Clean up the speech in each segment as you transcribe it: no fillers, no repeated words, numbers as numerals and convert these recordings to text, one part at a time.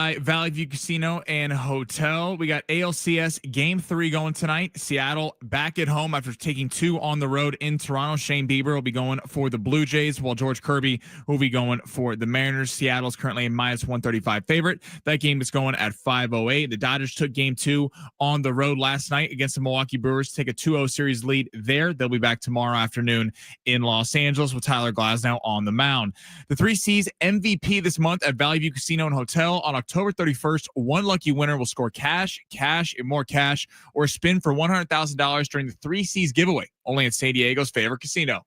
Valley View Casino and Hotel. We got ALCS Game 3 going tonight. Seattle back at home after taking 2 on the road in Toronto. Shane Bieber will be going for the Blue Jays, while George Kirby will be going for the Mariners. Seattle's currently a minus 135 favorite. That game is going at 5:08. The Dodgers took Game 2 on the road last night against the Milwaukee Brewers to take a 2-0 series lead there. They'll be back tomorrow afternoon in Los Angeles with Tyler Glasnow on the mound. The 3C's MVP this month at Valley View Casino and Hotel on October 31st, one lucky winner will score cash, and more cash, or spin for $100,000 during the 3C's giveaway, only at San Diego's favorite casino.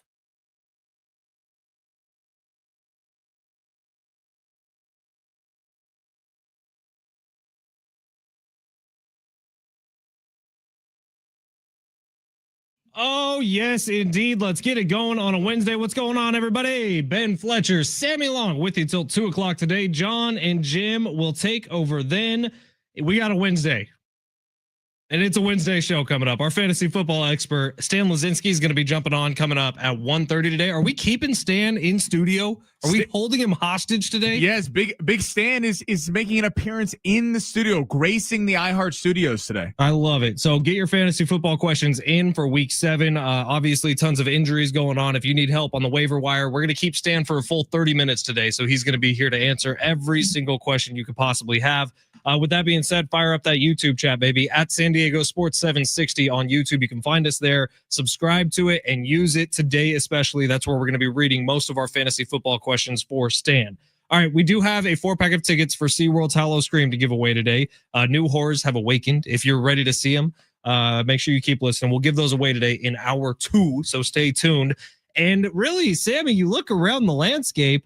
Oh, yes, indeed. Let's get it going on a Wednesday. What's going on, everybody? Ben Fletcher, Sammy Long with you till 2 o'clock today. John and Jim will take over then. We got a Wednesday. And it's a Wednesday show coming up. Our fantasy football expert, Stan Lazinski, is going to be jumping on coming up at 1:30 today. Are we keeping Stan in studio? Are we holding him hostage today? Yes, Big Stan is making an appearance in the studio, gracing the iHeart Studios today. I love it. So get your fantasy football questions in for week 7. Obviously, tons of injuries going on. If you need help on the waiver wire, we're going to keep Stan for a full 30 minutes today. So he's going to be here to answer every single question you could possibly have. With that being said, fire up that YouTube chat, baby, at San Diego Sports 760 on YouTube. You can find us there, subscribe to it, and use it today especially. That's where we're going to be reading most of our fantasy football questions for Stan. All right, we do have a 4-pack of tickets for SeaWorld's Hollow Scream to give away today. New horrors have awakened. If you're ready to see them, make sure you keep listening. We'll give those away today in hour 2, so stay tuned. And really, Sammy, you look around the landscape,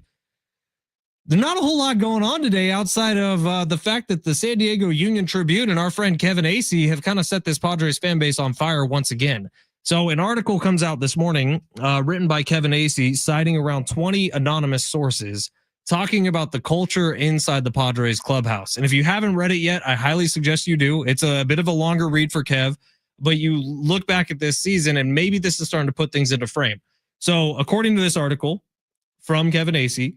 there's not a whole lot going on today outside of the fact that the San Diego Union Tribune and our friend Kevin Acee have kind of set this Padres fan base on fire once again. So an article comes out this morning written by Kevin Acee, citing around 20 anonymous sources talking about the culture inside the Padres clubhouse. And if you haven't read it yet, I highly suggest you do. It's a bit of a longer read for Kev, but you look back at this season and maybe this is starting to put things into frame. So according to this article from Kevin Acee,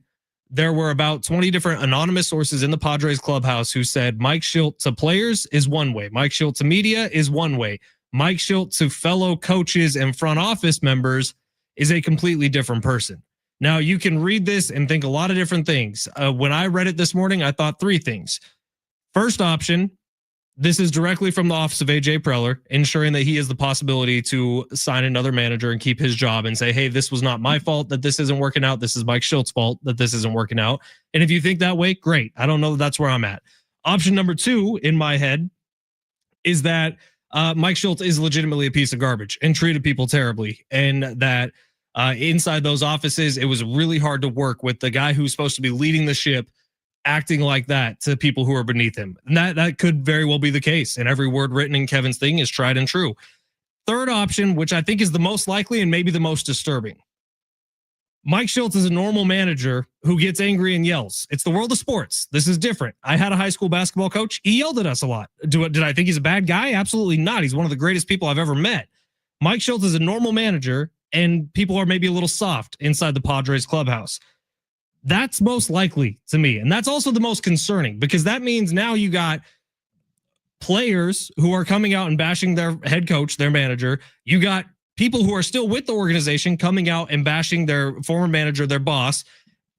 there were about 20 different anonymous sources in the Padres clubhouse who said Mike Shildt to players is one way. Mike Shildt to media is one way. Mike Shildt to fellow coaches and front office members is a completely different person. Now, you can read this and think a lot of different things. When I read it this morning, I thought 3 things. First option, this is directly from the office of AJ Preller, ensuring that he has the possibility to sign another manager and keep his job and say, hey, this was not my fault that this isn't working out. This is Mike Shilt's fault that this isn't working out. And if you think that way, great. I don't know that that's where I'm at. Option number 2 in my head is that Mike Shildt is legitimately a piece of garbage and treated people terribly. And that inside those offices, it was really hard to work with the guy who's supposed to be leading the ship acting like that to people who are beneath him. And that could very well be the case. And every word written in Kevin's thing is tried and true. Third option, which I think is the most likely and maybe the most disturbing. Mike Shildt is a normal manager who gets angry and yells. It's the world of sports. This is different. I had a high school basketball coach. He yelled at us a lot. Did I think he's a bad guy? Absolutely not. He's one of the greatest people I've ever met. Mike Shildt is a normal manager and people are maybe a little soft inside the Padres clubhouse. That's most likely to me. And that's also the most concerning because that means now you got players who are coming out and bashing their head coach, their manager. You got people who are still with the organization coming out and bashing their former manager, their boss.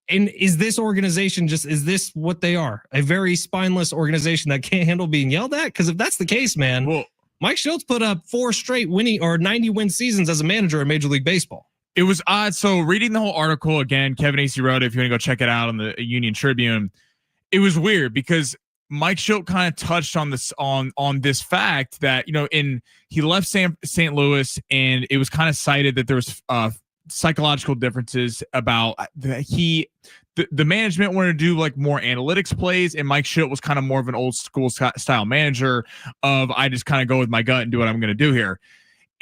And is this organization is this what they are? A very spineless organization that can't handle being yelled at? Because if that's the case, man, well, Mike Shildt put up 4 straight winning or 90-win seasons as a manager in Major League Baseball. It was odd. So reading the whole article again, Kevin Acee wrote it. If you want to go check it out on the Union Tribune, it was weird because Mike Shildt kind of touched on this on this fact that he left St. Louis and it was kind of cited that there was psychological differences about the management wanted to do like more analytics plays, and Mike Shildt was kind of more of an old school style manager of I just kind of go with my gut and do what I'm going to do here.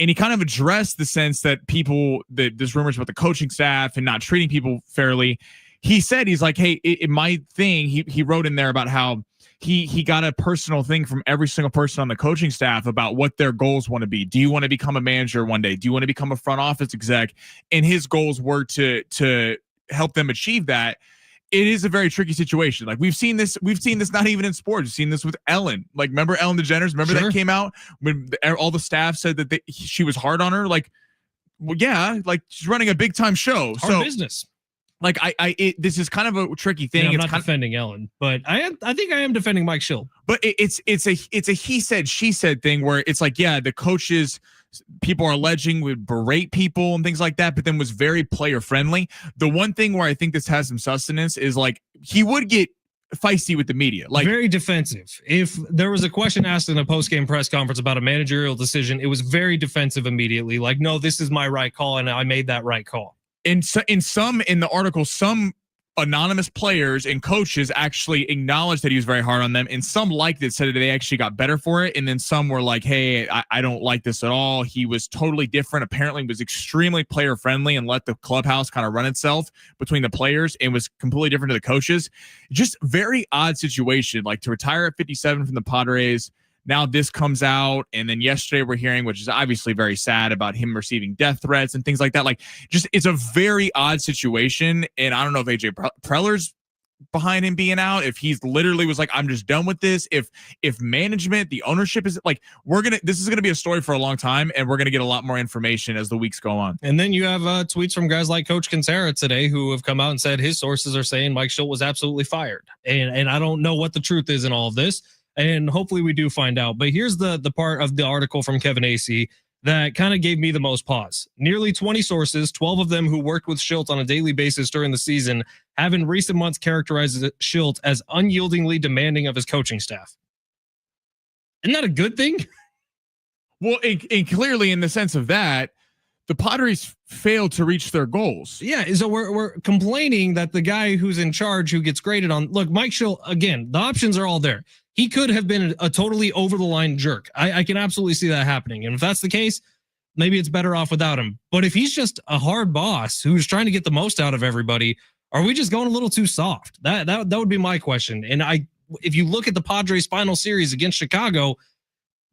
And he kind of addressed the sense that there's rumors about the coaching staff and not treating people fairly. He said, he's like, hey, my thing, he wrote in there about how he got a personal thing from every single person on the coaching staff about what their goals want to be. Do you want to become a manager one day? Do you want to become a front office exec? And his goals were to help them achieve that. it is a very tricky situation. Like we've seen this not even in sports. We've seen this with Ellen. Like remember Ellen DeGeneres? Remember that came out when all the staff said that she was hard on her. Like, well, yeah, like she's running a big time show. Hard business. Like this is kind of a tricky thing. I'm not defending Ellen, but I think I am defending Mike Shildt. But it's a he said she said thing where it's like, yeah, the coaches, people are alleging would berate people and things like that, but then was very player friendly. The one thing where I think this has some sustenance is like he would get feisty with the media, like very defensive. If there was a question asked in a post-game press conference about a managerial decision, it was very defensive immediately. Like, no, this is my right call, and I made that right call. In the article, some anonymous players and coaches actually acknowledged that he was very hard on them, and some liked it, said that they actually got better for it, and then some were like, hey, I don't like this at all. He was totally different. Apparently was extremely player friendly and let the clubhouse kind of run itself between the players and was completely different to the coaches. Just very odd situation, like to retire at 57 from the Padres. Now this comes out, and then yesterday we're hearing, which is obviously very sad, about him receiving death threats and things like that. Like, just it's a very odd situation, and I don't know if AJ Preller's behind him being out, if he's literally was like, I'm just done with this. If management, the ownership is like, this is gonna be a story for a long time, and we're gonna get a lot more information as the weeks go on. And then you have tweets from guys like Coach Kinsera today who have come out and said his sources are saying Mike Shildt was absolutely fired, and I don't know what the truth is in all of this. And hopefully we do find out. But here's the part of the article from Kevin Acee that kind of gave me the most pause. Nearly 20 sources, 12 of them who worked with Shildt on a daily basis during the season, have in recent months characterized Shildt as unyieldingly demanding of his coaching staff. Isn't that a good thing? Well, and clearly in the sense of that, the Padres failed to reach their goals. Yeah, so we're complaining that the guy who's in charge, who gets graded on, look, Mike Shildt, again, the options are all there. He could have been a totally over-the-line jerk. I can absolutely see that happening. And if that's the case, maybe it's better off without him. But if he's just a hard boss who's trying to get the most out of everybody, are we just going a little too soft? That would be my question. And if you look at the Padres' final series against Chicago,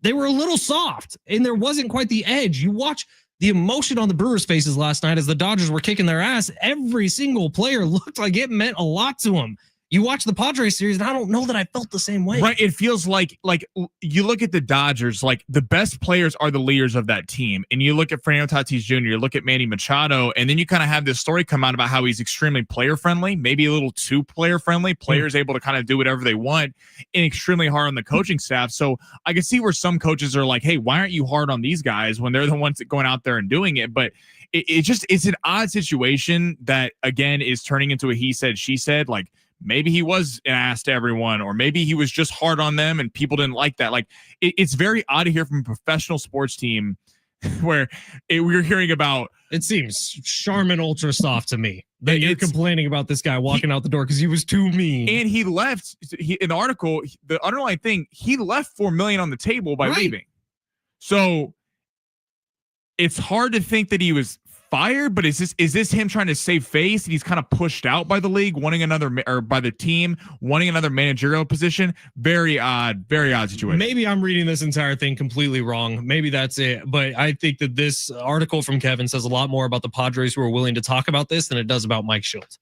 they were a little soft, and there wasn't quite the edge. You watch the emotion on the Brewers' faces last night as the Dodgers were kicking their ass. Every single player looked like it meant a lot to him. You watch the Padres series, and I don't know that I felt the same way. Right. It feels like you look at the Dodgers, like the best players are the leaders of that team. And you look at Fernando Tatis Jr., you look at Manny Machado, and then you kind of have this story come out about how he's extremely player friendly, maybe a little too player friendly. Players able to kind of do whatever they want, and extremely hard on the coaching staff. So I can see where some coaches are like, hey, why aren't you hard on these guys when they're the ones that going out there and doing it? But it's an odd situation that, again, is turning into a he said, she said. Like, maybe he was an ass to everyone, or maybe he was just hard on them and people didn't like that. Like, it's very odd to hear from a professional sports team where we're hearing about. It seems Charmin ultra soft to me that you're complaining about this guy walking out the door because he was too mean. And he left in the article, the underlying thing, he left $4 million on the table by leaving. So it's hard to think that he was fired, but is this him trying to save face, and he's kind of pushed out by the league, by the team wanting another managerial position? Very odd situation. Maybe I'm reading this entire thing completely wrong. Maybe that's it. But I think that this article from Kevin says a lot more about the Padres who are willing to talk about this than it does about Mike Shildt.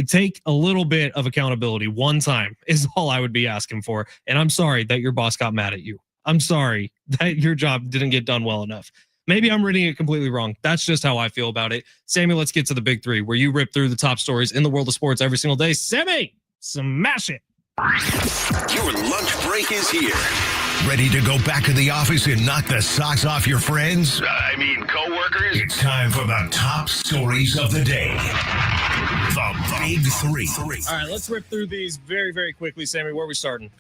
Take a little bit of accountability one time is all I would be asking for. And I'm sorry that your boss got mad at you. I'm sorry that your job didn't get done well enough. Maybe I'm reading it completely wrong. That's just how I feel about it. Sammy, let's get to the big three, where you rip through the top stories in the world of sports every single day. Sammy, smash it. Your lunch break is here. Ready to go back to the office and knock the socks off your friends? Coworkers? It's time for the top stories of the day. The big three. All right, let's rip through these very, very quickly. Sammy, where are we starting?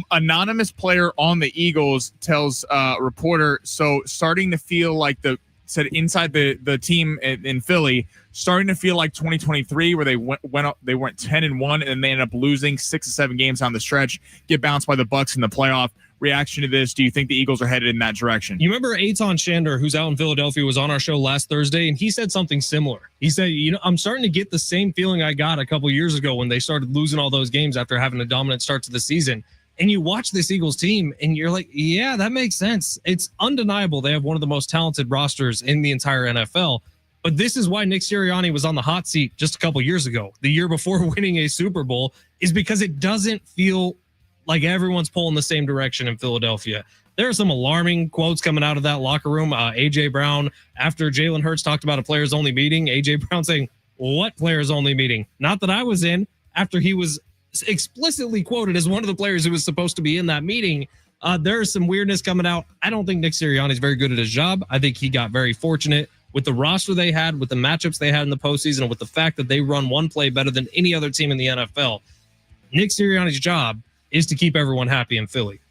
Anonymous player on the Eagles tells reporter, so starting to feel like said inside the team in Philly, starting to feel like 2023, where they went 10-1 and they ended up losing 6 or 7 games on the stretch, get bounced by the Bucs in the playoff. Reaction to this? Do you think the Eagles are headed in that direction? You remember Eitan Shander, who's out in Philadelphia, was on our show last Thursday, and he said something similar. He said, I'm starting to get the same feeling I got a couple years ago when they started losing all those games after having a dominant start to the season. And you watch this Eagles team and you're like, yeah, that makes sense. It's undeniable they have one of the most talented rosters in the entire NFL. But this is why Nick Sirianni was on the hot seat just a couple years ago. The year before winning a Super Bowl is because it doesn't feel like everyone's pulling the same direction in Philadelphia. There are some alarming quotes coming out of that locker room. A.J. Brown, after Jalen Hurts talked about a players-only meeting, A.J. Brown saying, what players-only meeting? Not that I was in, after he was explicitly quoted as one of the players who was supposed to be in that meeting. There's some weirdness coming out. I don't think Nick Sirianni is very good at his job. I think he got very fortunate with the roster they had, with the matchups they had in the postseason, and with the fact that they run one play better than any other team in the NFL. Nick Sirianni's job is to keep everyone happy in Philly.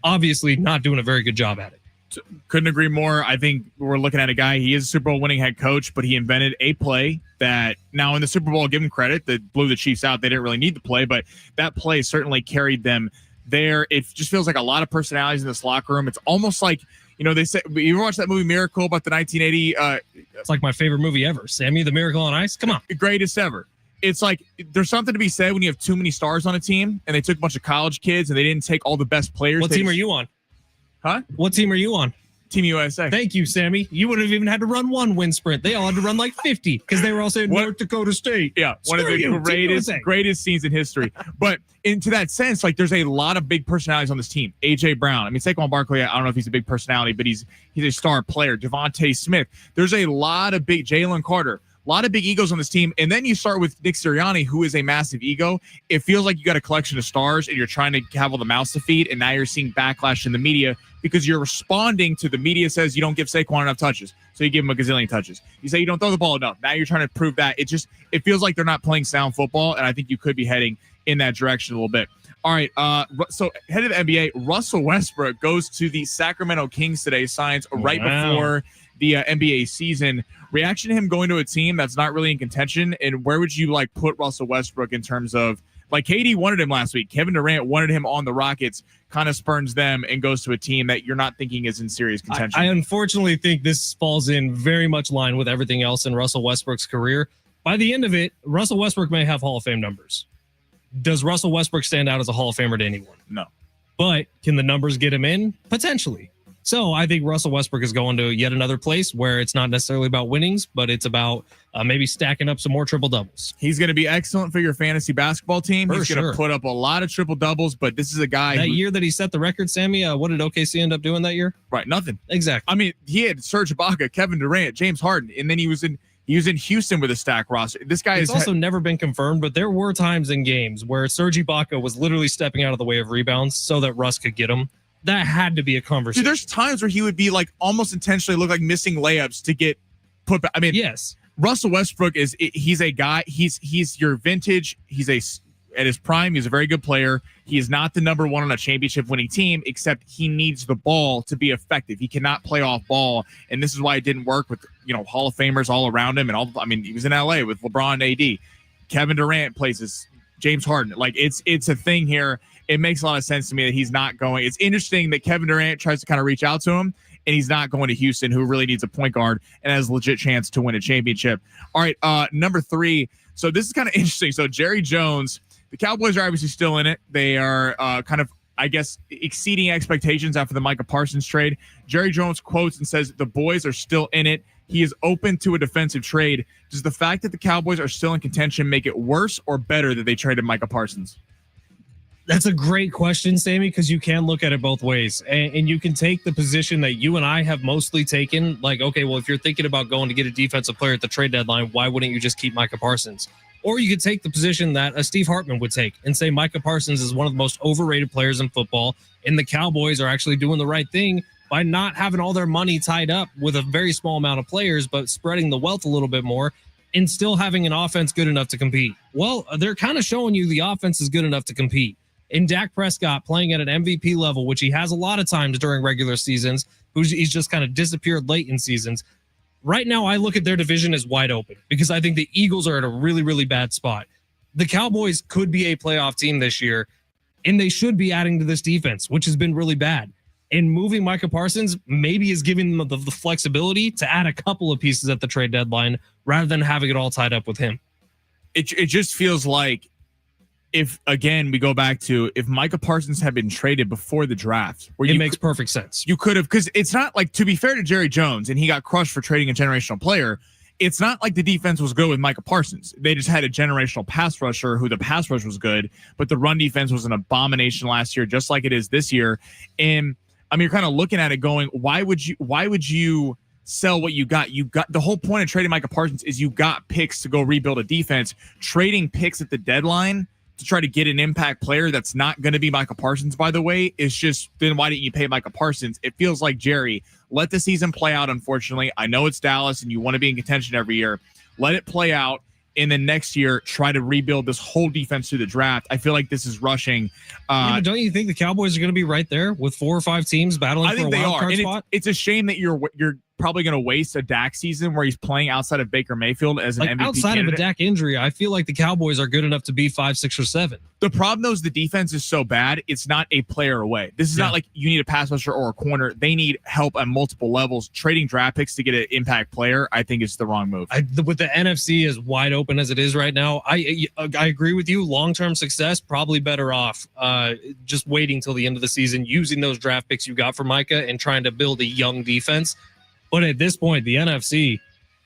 Obviously not doing a very good job at it. Couldn't agree more. I think we're looking at a guy, he is a Super Bowl winning head coach, but he invented a play that now in the Super Bowl, give him credit, that blew the Chiefs out. They didn't really need the play, but that play certainly carried them there. It just feels like a lot of personalities in this locker room. It's almost like, they say, you ever watch that movie Miracle about the 1980? It's like my favorite movie ever. Sammy, the Miracle on Ice. Come on. Greatest ever. It's like there's something to be said when you have too many stars on a team and they took a bunch of college kids and they didn't take all the best players. What team are you on? Huh? What team are you on? Team USA. Thank you, Sammy. You would have even had to run one wind sprint. They all had to run like 50 because they were all saying North Dakota State. Yeah, one of the greatest scenes in history. But into that sense, like there's a lot of big personalities on this team. A.J. Brown. I mean, Saquon Barkley, I don't know if he's a big personality, but he's a star player. Devontae Smith. There's a lot of big Jalen Carter. A lot of big egos on this team. And then you start with Nick Sirianni, who is a massive ego. It feels like you got a collection of stars and you're trying to have all the mouths to feed. And now you're seeing backlash in the media because you're responding to the media says you don't give Saquon enough touches. So you give him a gazillion touches. You say you don't throw the ball enough. Now you're trying to prove that. It feels like they're not playing sound football. And I think you could be heading in that direction a little bit. All right. So head of the NBA, Russell Westbrook goes to the Sacramento Kings today, signs right before the NBA season. Reaction to him going to a team that's not really in contention, and where would you put Russell Westbrook in terms of KD wanted him last week, Kevin Durant wanted him on the Rockets, kind of spurns them and goes to a team that you're not thinking is in serious contention. I unfortunately think this falls in very much line with everything else in Russell Westbrook's career. By the end of it, Russell Westbrook may have Hall of Fame numbers. Does Russell Westbrook stand out as a Hall of Famer to anyone? No. But can the numbers get him in? Potentially. So I think Russell Westbrook is going to yet another place where it's not necessarily about winnings, but it's about maybe stacking up some more triple doubles. He's going to be excellent for your fantasy basketball team. He's going to put up a lot of triple doubles, but this is a guy that year that he set the record, Sammy, what did OKC end up doing that year? Right. Nothing. Exactly. I mean, he had Serge Ibaka, Kevin Durant, James Harden, and then he was in Houston with a stack roster. This guy has also never been confirmed, but there were times in games where Serge Ibaka was literally stepping out of the way of rebounds so that Russ could get him. That had to be a conversation. Dude, there's times where he would be almost intentionally look like missing layups to get put back. I mean, yes. Russell Westbrook he's a guy. He's your vintage. At his prime. He's a very good player. He is not the number one on a championship winning team, except he needs the ball to be effective. He cannot play off ball. And this is why it didn't work with, Hall of Famers all around him. And he was in LA with LeBron and AD. Kevin Durant plays James Harden. It's a thing here. It makes a lot of sense to me that he's not going. It's interesting that Kevin Durant tries to kind of reach out to him, and he's not going to Houston, who really needs a point guard and has a legit chance to win a championship. All right, number 3. So this is kind of interesting. So Jerry Jones, the Cowboys are obviously still in it. They are kind of, I guess, exceeding expectations after the Micah Parsons trade. Jerry Jones quotes and says, the boys are still in it. He is open to a defensive trade. Does the fact that the Cowboys are still in contention make it worse or better that they traded Micah Parsons? That's a great question, Sammy, because you can look at it both ways. And you can take the position that you and I have mostly taken. Okay, well, if you're thinking about going to get a defensive player at the trade deadline, why wouldn't you just keep Micah Parsons? Or you could take the position that Steve Hartman would take and say Micah Parsons is one of the most overrated players in football, and the Cowboys are actually doing the right thing by not having all their money tied up with a very small amount of players, but spreading the wealth a little bit more and still having an offense good enough to compete. Well, they're kind of showing you the offense is good enough to compete. And Dak Prescott playing at an MVP level, which he has a lot of times during regular seasons, he's just kind of disappeared late in seasons. Right now, I look at their division as wide open because I think the Eagles are at a really, really bad spot. The Cowboys could be a playoff team this year, and they should be adding to this defense, which has been really bad. And moving Micah Parsons maybe is giving them the flexibility to add a couple of pieces at the trade deadline rather than having it all tied up with him. It just feels like, if again we go back to if Micah Parsons had been traded before the draft, where it makes perfect sense. You could have, because it's not to be fair to Jerry Jones, and he got crushed for trading a generational player. it's not like the defense was good with Micah Parsons. They just had a generational pass rusher who the pass rush was good, but the run defense was an abomination last year, just like it is this year. And I mean, you're kind of looking at it going, why would you sell what you got? You got the whole point of trading Micah Parsons is you got picks to go rebuild a defense. Trading picks at the deadline to try to get an impact player that's not going to be Micah Parsons, by the way, is just, then why didn't you pay Micah Parsons? It feels like, Jerry, let the season play out, unfortunately. I know it's Dallas and you want to be in contention every year. Let it play out. And then next year, try to rebuild this whole defense through the draft. I feel like this is rushing. Yeah, but don't you think the Cowboys are going to be right there with 4 or 5 teams battling for a wild card spot? It's a shame that you're probably going to waste a Dak season where he's playing outside of Baker Mayfield as an MVP outside candidate. of a Dak injury. I feel like the Cowboys are good enough to be 5, 6, or 7. The problem, though, is the defense is so bad. It's not a player away. This is not like you need a pass rusher or a corner. They need help at multiple levels. Trading draft picks to get an impact player, I think, is the wrong move. With the NFC as wide open as it is right now, I agree with you. Long-term success, probably better off just waiting till the end of the season, using those draft picks you got for Micah and trying to build a young defense. But at this point, the NFC,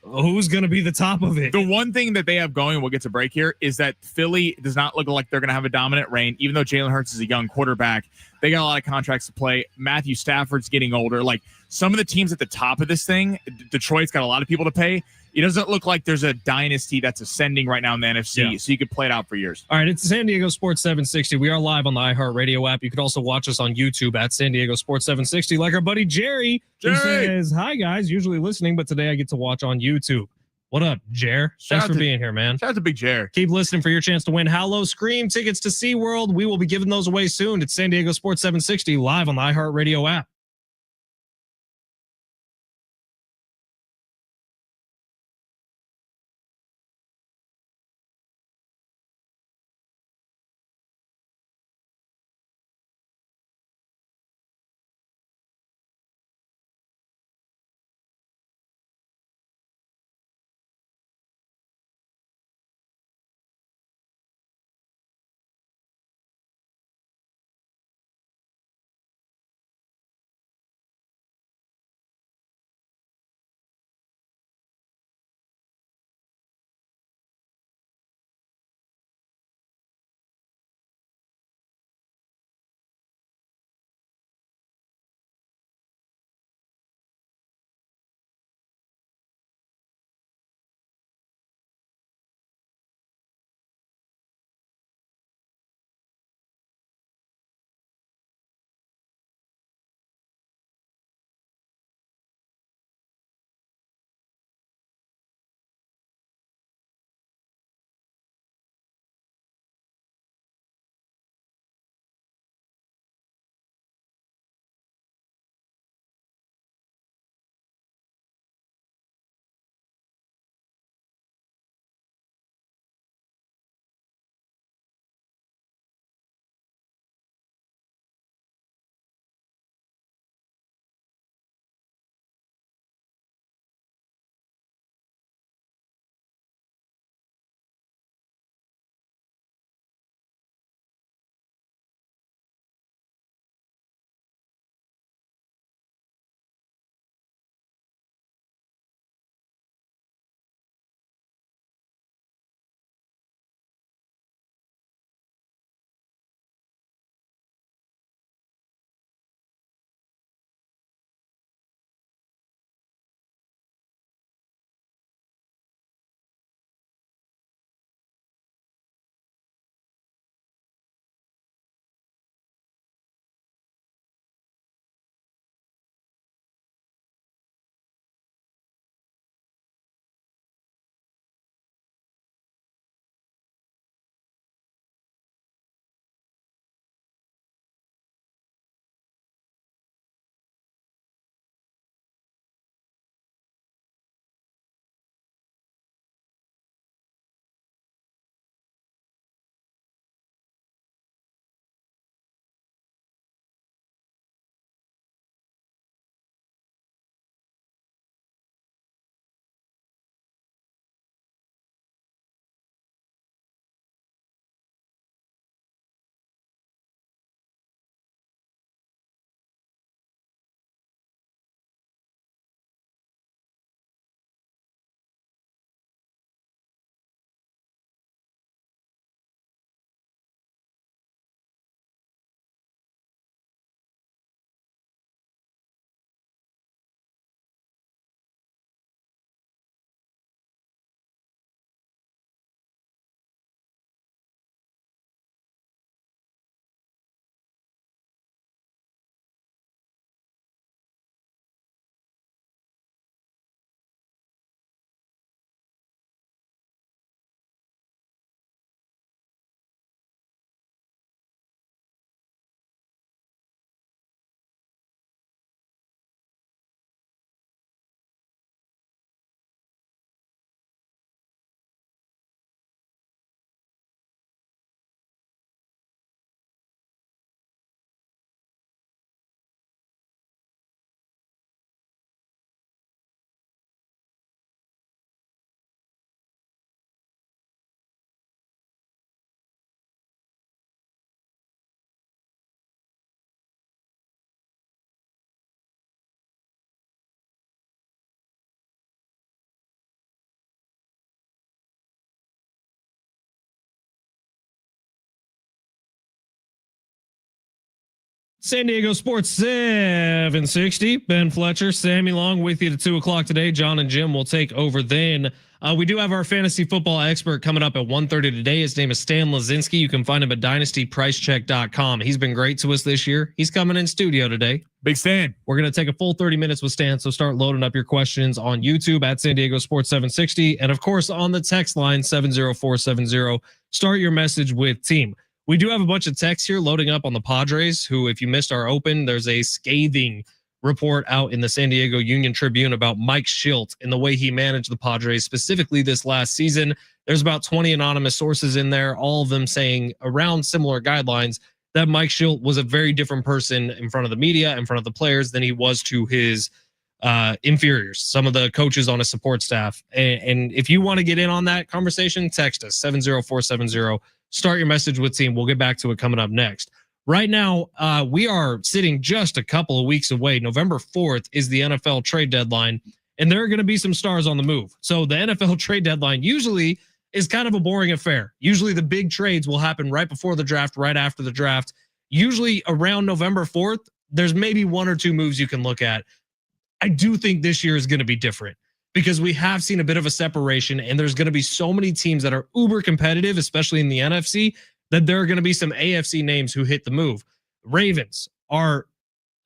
who's going to be the top of it? The one thing that they have going, we'll get to break here, is that Philly does not look like they're going to have a dominant reign, even though Jalen Hurts is a young quarterback. They got a lot of contracts to play. Matthew Stafford's getting older. Like some of the teams at the top of this thing, Detroit's got a lot of people to pay. It doesn't look like there's a dynasty that's ascending right now in the NFC, so you could play it out for years. All right, it's San Diego Sports 760. We are live on the iHeartRadio app. You could also watch us on YouTube at San Diego Sports 760, like our buddy Jerry, who says, hi, guys, usually listening, but today I get to watch on YouTube. What up, Jer? Thanks for being here, man. Shout out to Big Jer. Keep listening for your chance to win Hallow Scream tickets to SeaWorld. We will be giving those away soon. It's San Diego Sports 760 live on the iHeartRadio app. San Diego Sports 760. Ben Fletcher, Sammy Long with you to 2 o'clock today. John and Jim will take over then. We do have our fantasy football expert coming up at 1:30 today. His name is Stan Lazinski. You can find him at dynastypricecheck.com. He's been great to us this year. He's coming in studio today. Big Stan. We're going to take a full 30 minutes with Stan, so start loading up your questions on YouTube at San Diego Sports 760. And of course, on the text line 70470, start your message with team. We do have a bunch of texts here loading up on the Padres, who, if you missed our open, there's a scathing report out in the San Diego Union Tribune about Mike Shildt and the way he managed the Padres, specifically this last season. There's about 20 anonymous sources in there, all of them saying around similar guidelines that Mike Shildt was a very different person in front of the media, in front of the players, than he was to his inferiors, some of the coaches on his support staff. And if you want to get in on that conversation, text us 70470. Start your message with team. We'll get back to it coming up next. Right now, we are sitting just a couple of weeks away. November 4th is the NFL trade deadline, and there are going to be some stars on the move. So the NFL trade deadline usually is kind of a boring affair. Usually the big trades will happen right before the draft, right after the draft. Usually around November 4th, there's maybe one or two moves you can look at. I do think this year is going to be different because we have seen a bit of a separation, and there's going to be so many teams that are uber competitive, especially in the NFC, that there are going to be some AFC names who hit the move. Ravens are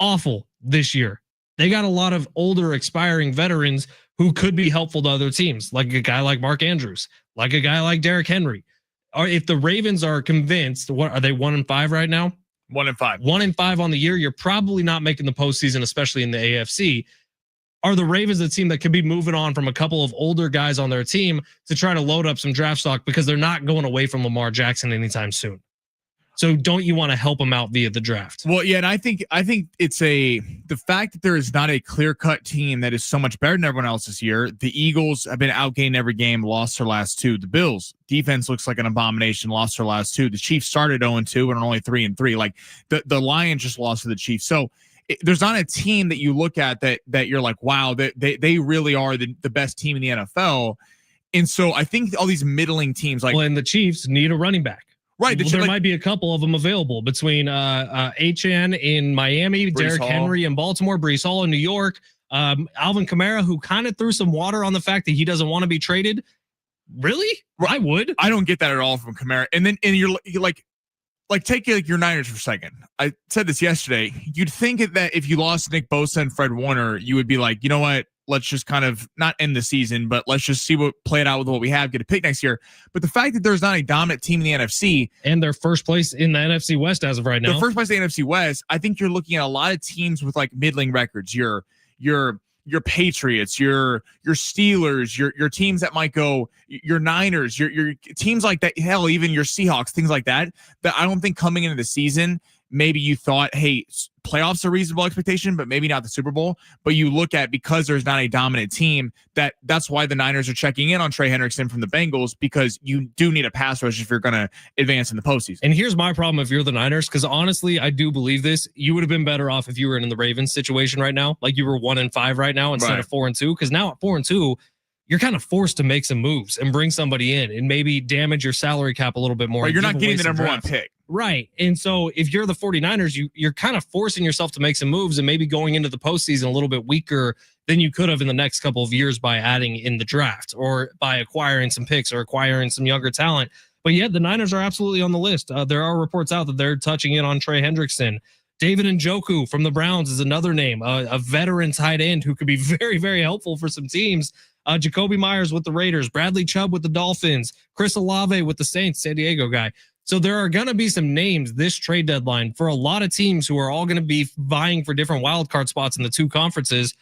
awful this year. They got a lot of older, expiring veterans who could be helpful to other teams, like a guy like Mark Andrews, like a guy like Derrick Henry. Or if the Ravens are convinced, what are they, 1-5 right now? 1-5. 1-5 on the year. You're probably not making the postseason, especially in the AFC. Are the Ravens a team that could be moving on from a couple of older guys on their team to try to load up some draft stock because they're not going away from Lamar Jackson anytime soon? So don't you want to help them out via the draft? Well, yeah, and I think it's the fact that there is not a clear-cut team that is so much better than everyone else this year. The Eagles have been outgained every game, lost their last two. The Bills defense looks like an abomination, lost their last two. The Chiefs started 0-2 and are only 3-3. Like the Lions just lost to the Chiefs. So there's not a team that you look at that you're like, wow, that they really are the best team in the NFL. And so I think all these middling teams, like, well, and the Chiefs need a running back. Right. Well, there might be a couple of them available between HN in Miami, Derrick Henry in Baltimore, Breece Hall in New York, Alvin Kamara, who kind of threw some water on the fact that he doesn't want to be traded. Really? I would. I don't get that at all from Kamara. And then you're like take your Niners for a second. I said this yesterday. You'd think that if you lost Nick Bosa and Fred Warner, you would be like, you know what? Let's just kind of not end the season, but let's just see what play it out with what we have, get a pick next year. But the fact that there's not a dominant team in the NFC and they're first place in the NFC West as of right now, the first place in the NFC West, I think you're looking at a lot of teams with like middling records. Your Patriots, your Steelers, your teams that might go, your Niners, your teams like that. Hell, even your Seahawks, things like that. That I don't think coming into the season, maybe you thought, hey, playoffs are a reasonable expectation, but maybe not the Super Bowl. But you look at, because there's not a dominant team, that's why the Niners are checking in on Trey Hendrickson from the Bengals, because you do need a pass rush if you're going to advance in the postseason. And here's my problem if you're the Niners, because honestly, I do believe this. You would have been better off if you were in the Ravens situation right now, like you were 1-5 right now instead of 4-2, because now at 4-2, you're kind of forced to make some moves and bring somebody in and maybe damage your salary cap a little bit more. Right, you're not getting the number one pick. Right. And so if you're the 49ers, you're kind of forcing yourself to make some moves and maybe going into the postseason a little bit weaker than you could have in the next couple of years by adding in the draft or by acquiring some picks or acquiring some younger talent. But yet the Niners are absolutely on the list. There are reports out that they're touching in on Trey Hendrickson. David Njoku from the Browns is another name, a veteran tight end who could be very, very helpful for some teams. Jacoby Myers with the Raiders, Bradley Chubb with the Dolphins, Chris Olave with the Saints, San Diego guy. So there are going to be some names this trade deadline for a lot of teams who are all going to be vying for different wild card spots in the two conferences.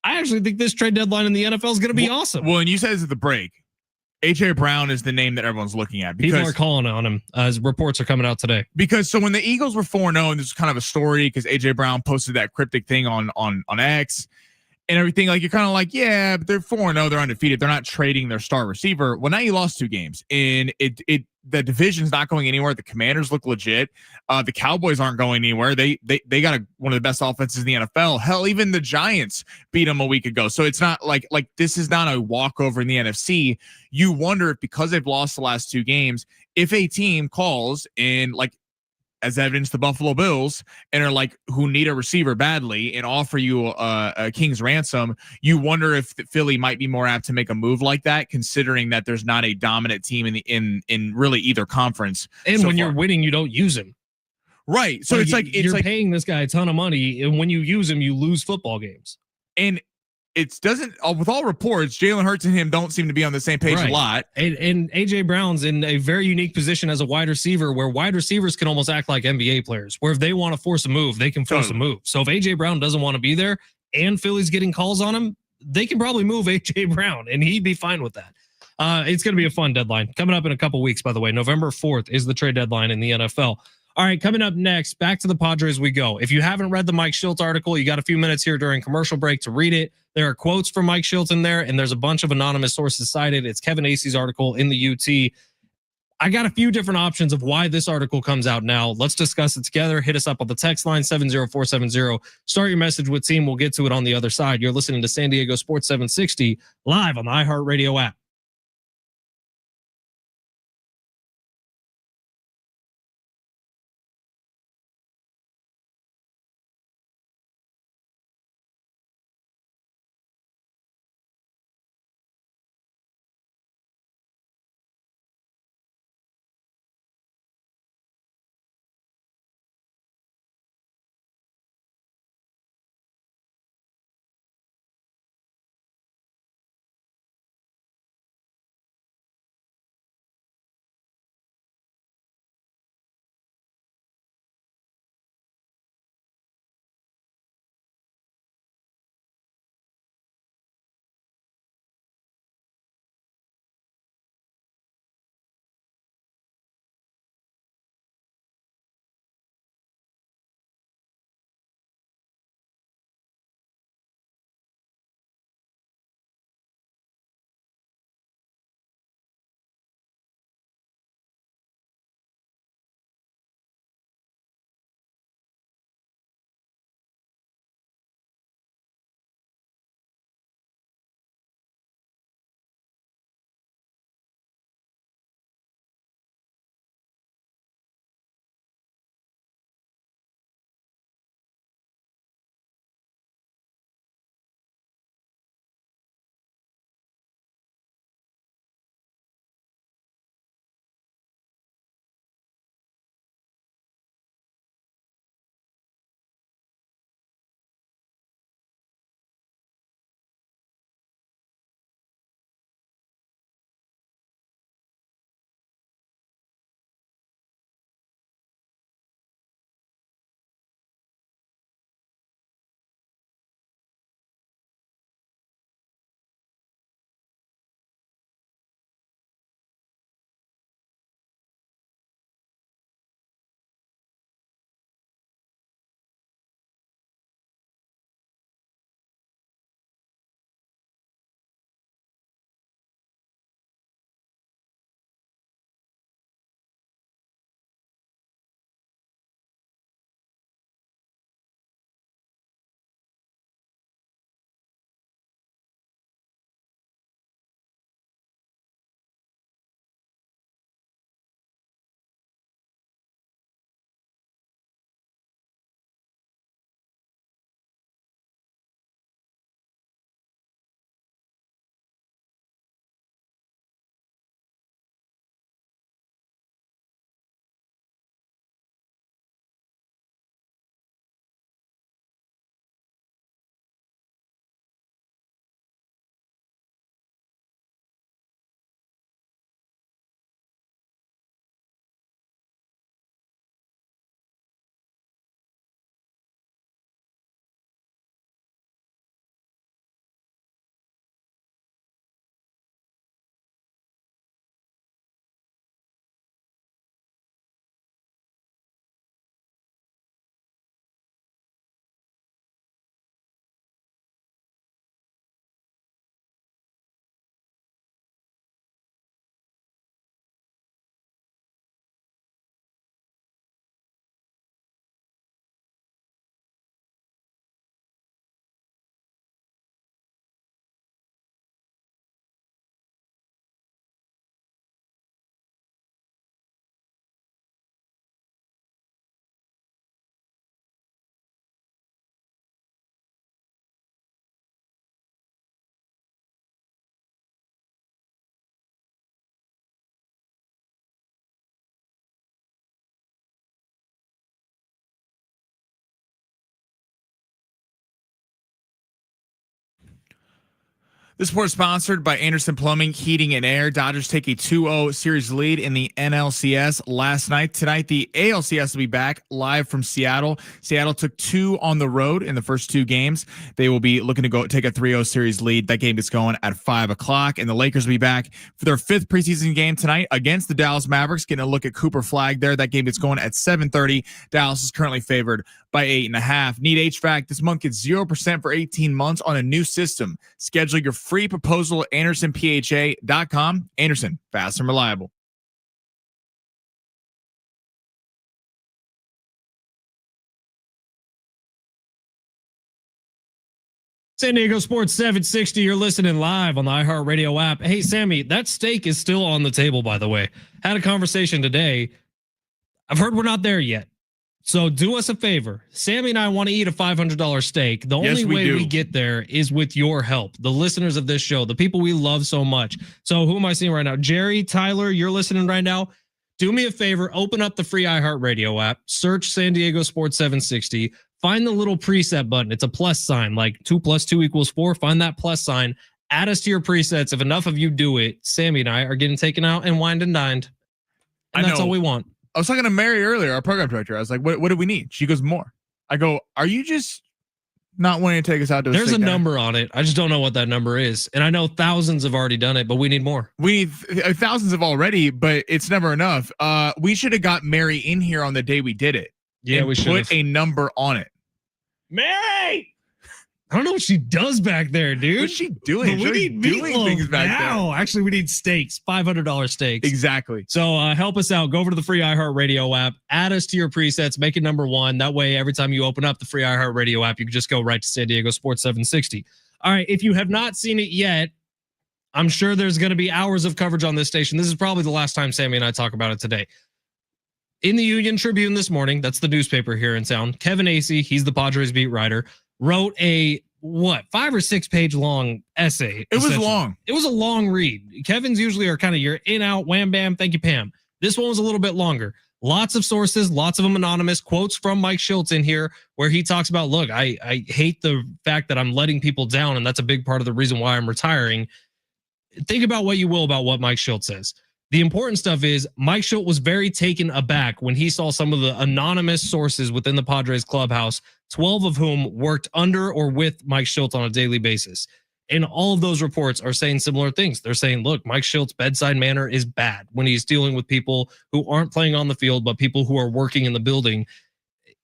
I actually think this trade deadline in the NFL is going to be awesome. Well, and you said this at the break. A.J. Brown is the name that everyone's looking at. People are calling on him as reports are coming out today. Because so when the Eagles were 4-0, and this is kind of a story because A.J. Brown posted that cryptic thing on X and everything, like you're kind of like, yeah, but they're 4-0, they're undefeated. They're not trading their star receiver. Well, now you lost 2 games, and the division's not going anywhere. The Commanders look legit. The Cowboys aren't going anywhere. They got one of the best offenses in the NFL. Hell, even the Giants beat them a week ago. So it's not like this is not a walkover in the NFC. You wonder if, because they've lost the last 2 games, if a team calls and like as evidence, the Buffalo Bills, and are like, who need a receiver badly and offer you a king's ransom, you wonder if Philly might be more apt to make a move like that, considering that there's not a dominant team in really either conference. And when you're winning, you don't use him. Right. So you're paying this guy a ton of money, and when you use him, you lose football games. And it doesn't, with all reports, Jalen Hurts and him don't seem to be on the same page a lot. And AJ Brown's in a very unique position as a wide receiver, where wide receivers can almost act like NBA players, where if they want to force a move, they can force a move. So if AJ Brown doesn't want to be there and Philly's getting calls on him, they can probably move AJ Brown and he'd be fine with that. It's going to be a fun deadline coming up in a couple weeks, by the way. November 4th is the trade deadline in the NFL. All right, coming up next, back to the Padres we go. If you haven't read the Mike Shildt article, you got a few minutes here during commercial break to read it. There are quotes from Mike Shildt in there, and there's a bunch of anonymous sources cited. It's Kevin Acey's article in the UT. I got a few different options of why this article comes out now. Let's discuss it together. Hit us up on the text line 70470. Start your message with team. We'll get to it on the other side. You're listening to San Diego Sports 760 live on the iHeartRadio app. This sport is sponsored by Anderson Plumbing, Heating, and Air. Dodgers take a 2-0 series lead in the NLCS last night. Tonight, the ALCS will be back live from Seattle. Seattle took 2 on the road in the first 2 games. They will be looking to go take a 3-0 series lead. That game gets going at 5 o'clock, and the Lakers will be back for their 5th preseason game tonight against the Dallas Mavericks. Getting a look at Cooper Flag there. That game gets going at 7:30. Dallas is currently favored by 8.5. Need HVAC. This month gets 0% for 18 months on a new system. Schedule your free proposal at AndersonPHA.com. Anderson, fast and reliable. San Diego Sports 760. You're listening live on the iHeartRadio app. Hey, Sammy, that steak is still on the table, by the way. Had a conversation today. I've heard we're not there yet. So do us a favor. Sammy and I want to eat a $500 steak. The only way we get there is with your help. The listeners of this show, the people we love so much. So who am I seeing right now? Jerry, Tyler, you're listening right now. Do me a favor. Open up the free iHeartRadio app. Search San Diego Sports 760. Find the little preset button. It's a plus sign, like 2 + 2 = 4. Find that plus sign. Add us to your presets. If enough of you do it, Sammy and I are getting taken out and wined and dined. And that's all we want. I was talking to Mary earlier, our program director. I was like, what do we need? She goes, more. I go, are you just not wanting to take us out to a There's a steak dinner? number on it. I just don't know what that number is. And I know thousands have already done it, but we need more. We need thousands have already, but it's never enough. We should have got Mary in here on the day we did it. Yeah, we should put a number on it. Mary! I don't know what she does back there, dude. What's she doing? We need doing things back now. Actually, we need steaks, $500 steaks. Exactly. So help us out. Go over to the free iHeartRadio app. Add us to your presets. Make it number 1. That way, every time you open up the free iHeartRadio app, you can just go right to San Diego Sports 760. All right. If you have not seen it yet, I'm sure there's going to be hours of coverage on this station. This is probably the last time Sammy and I talk about it today. In the Union Tribune this morning, that's the newspaper here in town, Kevin Acee, he's the Padres beat writer, wrote a 5 or 6 page long essay. It was long. It was a long read. Kevin's usually are kind of your in, out, wham, bam, thank you, Pam. This one was a little bit longer. Lots of sources, lots of them anonymous, quotes from Mike Shildt in here where he talks about, look, I hate the fact that I'm letting people down, and that's a big part of the reason why I'm retiring. Think about what you will about what Mike Shildt says. The important stuff is Mike Shildt was very taken aback when he saw some of the anonymous sources within the Padres clubhouse, 12 of whom worked under or with Mike Shildt on a daily basis. And all of those reports are saying similar things. They're saying, look, Mike Shildt's bedside manner is bad when he's dealing with people who aren't playing on the field, but people who are working in the building.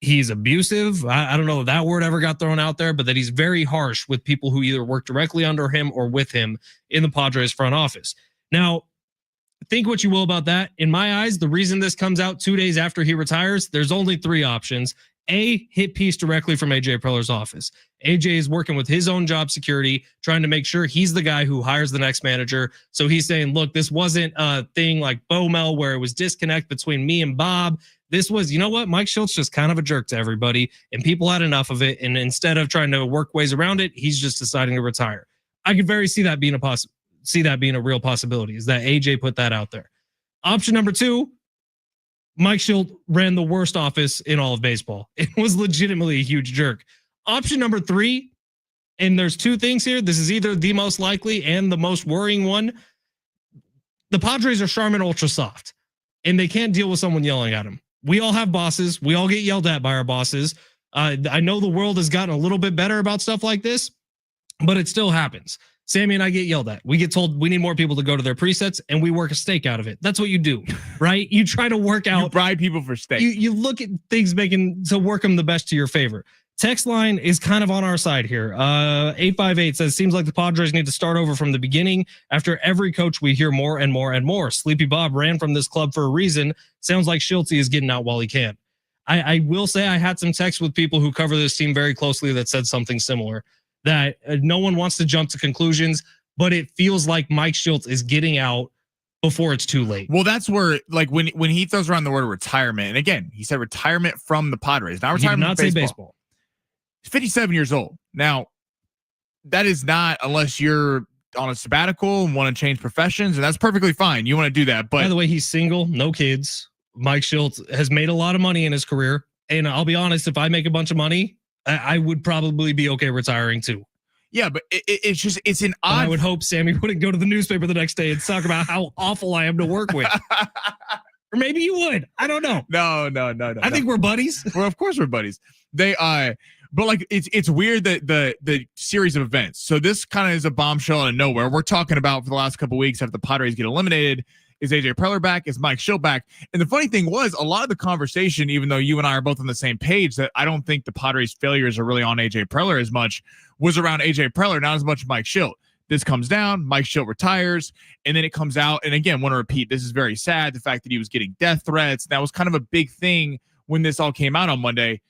He's abusive. I don't know if that word ever got thrown out there, but that he's very harsh with people who either work directly under him or with him in the Padres front office. Now, think what you will about that. In my eyes, the reason this comes out 2 days after he retires, there's only 3 options. A, hit piece directly from AJ Preller's office. AJ is working with his own job security, trying to make sure he's the guy who hires the next manager. So he's saying, look, this wasn't a thing like Bomel where it was disconnect between me and Bob. This was, you know what? Mike Shildt's just kind of a jerk to everybody, and people had enough of it. And instead of trying to work ways around it, he's just deciding to retire. I could very see that being a real possibility, is that AJ put that out there. Option number 2, Mike Shildt ran the worst office in all of baseball. It was legitimately a huge jerk. Option number 3, and there's 2 things here. This is either the most likely and the most worrying one. The Padres are Charmin Ultra Soft, and they can't deal with someone yelling at them. We all have bosses. We all get yelled at by our bosses. I know the world has gotten a little bit better about stuff like this, but it still happens. Sammy and I get yelled at. We get told we need more people to go to their presets, and we work a steak out of it. That's what you do, right? You try to work out. You bribe people for steak. You look at things to work them the best to your favor. Text line is kind of on our side here. 858 says, seems like the Padres need to start over from the beginning. After every coach, we hear more and more and more. Sleepy Bob ran from this club for a reason. Sounds like Shildt is getting out while he can. I will say I had some texts with people who cover this team very closely that said something similar, that no one wants to jump to conclusions, but it feels like Mike Shildt is getting out before it's too late. Well, that's where, like, when he throws around the word retirement, and again, he said retirement from the Padres, not retirement from baseball. He's 57 years old. Now, that is not unless you're on a sabbatical and want to change professions, and that's perfectly fine. You want to do that. But by the way, he's single, no kids. Mike Shildt has made a lot of money in his career. And I'll be honest, if I make a bunch of money, I would probably be okay retiring too. Yeah, but it's an But odd. I would hope Sammy wouldn't go to the newspaper the next day and talk about how awful I am to work with. Or maybe you would. I don't know. No. I think we're buddies. Well, of course we're buddies. But like it's weird that the series of events. So this kind of is a bombshell out of nowhere. We're talking about for the last couple of weeks after the Padres get eliminated. Is AJ Preller back? Is Mike Shildt back? And the funny thing was, a lot of the conversation, even though you and I are both on the same page, that I don't think the Padres' failures are really on AJ Preller as much, was around AJ Preller, not as much Mike Shildt. This comes down, Mike Shildt retires, and then it comes out. And again, want to repeat, this is very sad. The fact that he was getting death threats, that was kind of a big thing when this all came out on Monday.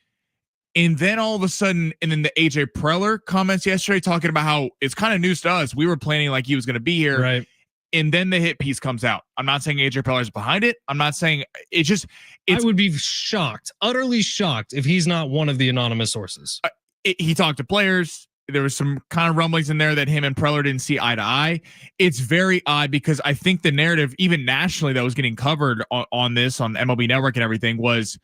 And then all of a sudden, and then the AJ Preller comments yesterday talking about how it's kind of news to us. We were planning like he was going to be here. Right. And then the hit piece comes out. I'm not saying AJ Preller is behind it. I'm not saying I would be shocked, utterly shocked, if he's not one of the anonymous sources. He talked to players. There was some kind of rumblings in there that him and Preller didn't see eye to eye. It's very odd because I think the narrative, even nationally, that was getting covered on this, on MLB Network and everything, was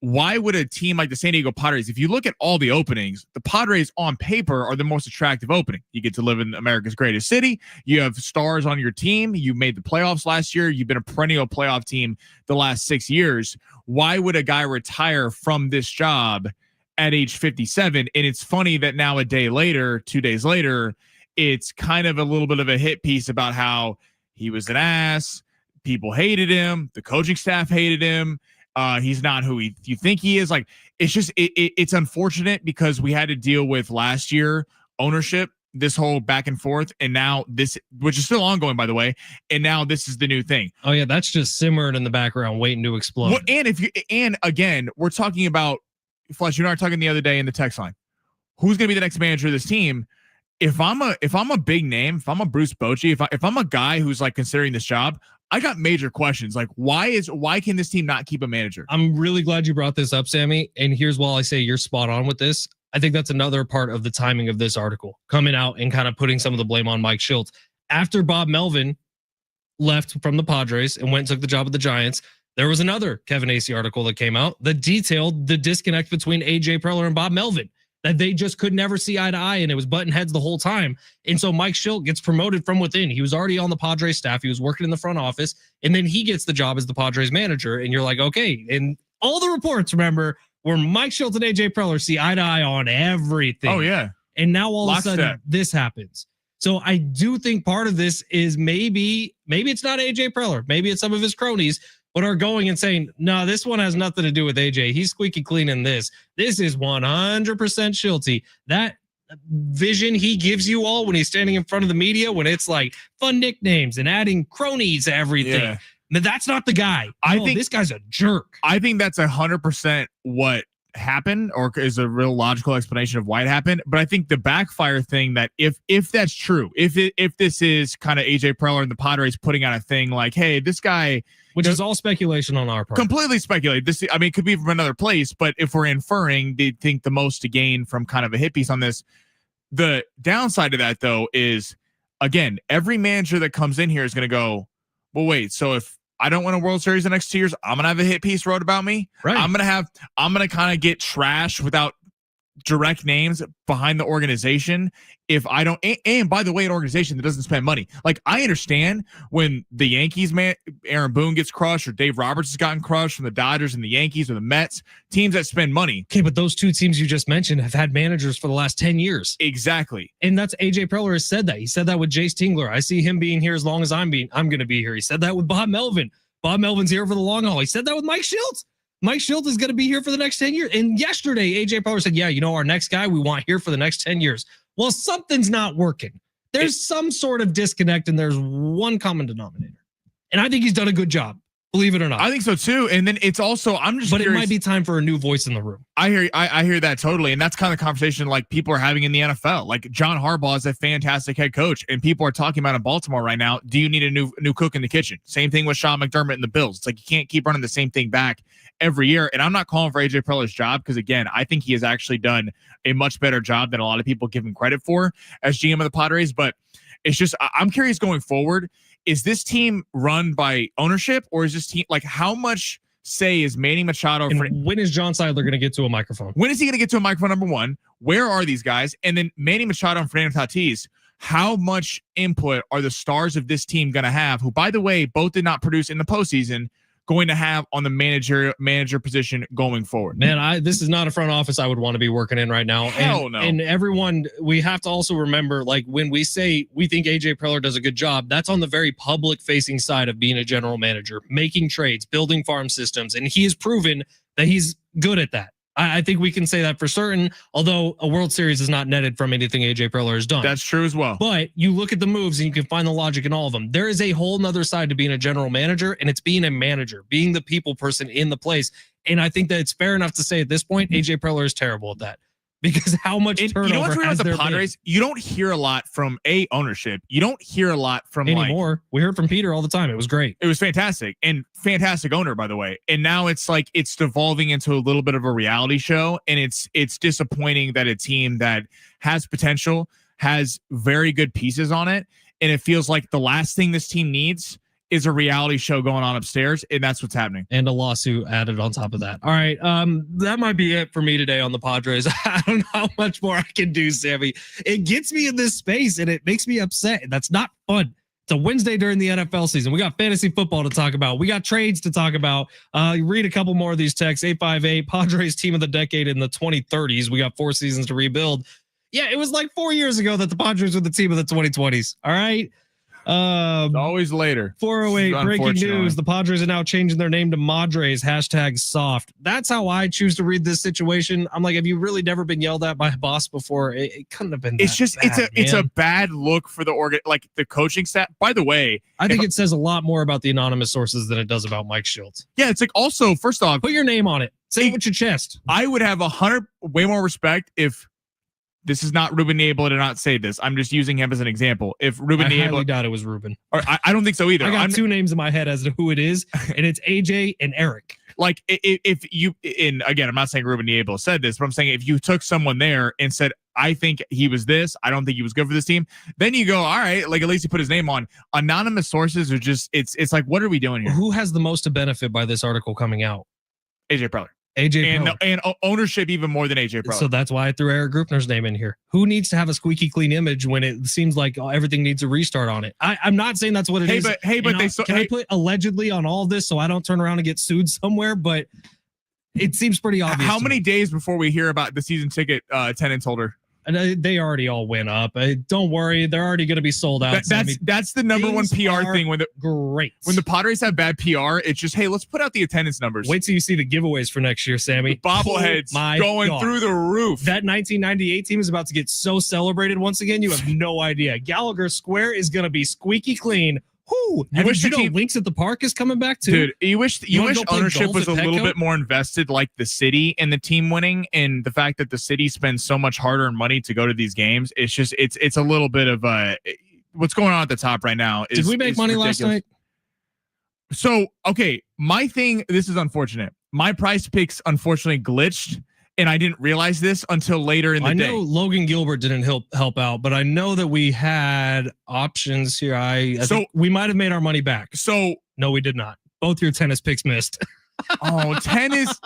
why would a team like the San Diego Padres, if you look at all the openings, the Padres on paper are the most attractive opening. You get to live in America's greatest city. You have stars on your team. You made the playoffs last year. You've been a perennial playoff team the last 6 years. Why would a guy retire from this job at age 57? And it's funny that now 2 days later, it's kind of a little bit of a hit piece about how he was an ass. People hated him. The coaching staff hated him. He's not who you think he is. Like, it's just, it's unfortunate because we had to deal with last year ownership, this whole back and forth. And now this, which is still ongoing, by the way. And now this is the new thing. Oh yeah. That's just simmering in the background, waiting to explode. Well, and again, we're talking about Fletch. You and I were talking the other day in the text line, who's going to be the next manager of this team? If I'm a big name, if I'm a Bruce Bochy, if I'm a guy who's like considering this job, I got major questions. Like, why can this team not keep a manager? I'm really glad you brought this up, Sammy. And here's why I say you're spot on with this. I think that's another part of the timing of this article coming out and kind of putting some of the blame on Mike Shildt. After Bob Melvin left from the Padres and went and took the job at the Giants, there was another Kevin Acee article that came out that detailed the disconnect between AJ Preller and Bob Melvin, that they just could never see eye to eye, and it was button heads the whole time. And so Mike Shildt gets promoted from within. He was already on the Padres staff. He was working in the front office, and then he gets the job as the Padres manager. And you're like, okay. And all the reports, remember, were Mike Shildt and AJ Preller see eye to eye on everything. Oh yeah. And now all of a sudden this happens. So I do think part of this is maybe it's not AJ Preller. Maybe it's some of his cronies, but are going and saying, no, this one has nothing to do with AJ. He's squeaky clean in this. This is 100% Shilty. That vision he gives you all when he's standing in front of the media, when it's like fun nicknames and adding cronies to everything. Yeah. Now, that's not the guy. I think this guy's a jerk. I think that's 100% what happened, or is a real logical explanation of why it happened. But I think the backfire thing, that if that's true, if this is kind of AJ Preller and the Padres putting out a thing like, hey, this guy, which is all speculation on our part, completely speculate. This, I mean, it could be from another place, but if we're inferring, they think the most to gain from kind of a hit piece on this. The downside of that, though, is again, every manager that comes in here is going to go, well, wait, so if I don't win a World Series the next 2 years, I'm going to have a hit piece wrote about me. Right. I'm going to kind of get trash without direct names behind the organization if I don't. And by the way, an organization that doesn't spend money. Like, I understand when the Yankees, man, Aaron Boone gets crushed, or Dave Roberts has gotten crushed from the Dodgers and the Yankees or the Mets, teams that spend money. Okay, but those two teams you just mentioned have had managers for the last 10 years. Exactly. And that's AJ Preller has said that. He said that with Jace Tingler. I see him being here as long as I'm going to be here. He said that with Bob Melvin. Bob Melvin's here for the long haul. He said that with Mike Shildt. Mike Shildt is going to be here for the next 10 years. And yesterday, AJ Preller said, yeah, our next guy we want here for the next 10 years. Well, something's not working. There's some sort of disconnect, and there's one common denominator. And I think he's done a good job, believe it or not. I think so too. And then it's also, but it might be time for a new voice in the room. I hear that totally. And that's kind of the conversation like people are having in the NFL. Like, John Harbaugh is a fantastic head coach, and people are talking about in Baltimore right now, do you need a new cook in the kitchen? Same thing with Sean McDermott and the Bills. It's like, you can't keep running the same thing back every year. And I'm not calling for AJ Preller's job, because again, I think he has actually done a much better job than a lot of people give him credit for as GM of the Padres. But it's just, I'm curious going forward, is this team run by ownership, or is this team, like, how much say is Manny Machado. And when is John Seidler going to get to a microphone? When is he going to get to a microphone, number one? Where are these guys? And then Manny Machado and Fernando Tatis, how much input are the stars of this team going to have, who, by the way, both did not produce in the postseason, going to have on the manager position going forward? Man, this is not a front office I would want to be working in right now. Hell no. And everyone, we have to also remember, like, when we say we think AJ Preller does a good job, that's on the very public facing side of being a general manager, making trades, building farm systems. And he has proven that he's good at that. I think we can say that for certain, although a World Series is not netted from anything AJ Preller has done. That's true as well. But you look at the moves and you can find the logic in all of them. There is a whole nother side to being a general manager, and it's being a manager, being the people person in the place. And I think that it's fair enough to say at this point, AJ Preller is terrible at that. Because how much turnover you know what's weird has about there the Padres? been? You don't hear a lot from ownership. You don't hear a lot from anymore. We heard from Peter all the time. It was great. It was fantastic, and fantastic owner, by the way. And now it's like it's devolving into a little bit of a reality show, and it's disappointing that a team that has potential, has very good pieces on it, and it feels like the last thing this team needs is a reality show going on upstairs, and that's what's happening. And a lawsuit added on top of that. All right, that might be it for me today on the Padres. I don't know how much more I can do, Sammy. It gets me in this space, and it makes me upset. That's not fun. It's a Wednesday during the NFL season. We got fantasy football to talk about. We got trades to talk about. Read a couple more of these texts. 858, Padres team of the decade in the 2030s. We got 4 seasons to rebuild. Yeah, it was like 4 years ago that the Padres were the team of the 2020s. All right. It's always later. 408 breaking news. The Padres are now changing their name to Madres. #soft. That's how I choose to read this situation. I'm like, have you really never been yelled at by a boss before? It couldn't have been. It's a bad look for the like the coaching staff. By the way, I think it says a lot more about the anonymous sources than it does about Mike Shildt. Yeah, it's like also first off, put your name on it. Say it with your chest. I would have 100 way more respect if. This is not Ruben Niebla to not say this. I'm just using him as an example. If Ruben Niebla, I highly doubt it was Ruben. Or I don't think so either. I got 2 names in my head as to who it is, and it's AJ and Eric. Like if you, and again, I'm not saying Ruben Niebla said this, but I'm saying if you took someone there and said, I think he was this, I don't think he was good for this team, then you go, all right, like at least he put his name on. Anonymous sources are just, it's like, what are we doing here? Who has the most to benefit by this article coming out? AJ Preller. And ownership even more than AJ Preller. So that's why I threw Eric Grupner's name in here. Who needs to have a squeaky clean image when it seems like everything needs a restart on it? I'm not saying that's what it is. Can I put allegedly on all this so I don't turn around and get sued somewhere? But it seems pretty obvious. How many days before we hear about the season ticket attendance holder? And they already all went up. Don't worry, they're already going to be sold out. That's the number one PR thing when the Padres have bad PR. It's just, hey, let's put out the attendance numbers. Wait till you see the giveaways for next year, Sammy. The bobbleheads going through the roof. That 1998 team is about to get so celebrated once again. You have no idea. Gallagher Square is going to be squeaky clean. Whoo! You wish Links at the Park is coming back too. Dude, you wish ownership was a little bit more invested, like the city and the team winning, and the fact that the city spends so much hard-earned money to go to these games. It's just it's a little bit of what's going on at the top right now. Did we make money last night? So okay, my thing. This is unfortunate. My Prize Picks unfortunately glitched. And I didn't realize this until later in the day. I know Logan Gilbert didn't help out, but I know that we had options here. I think we might have made our money back. So no, we did not. Both your tennis picks missed. Oh, tennis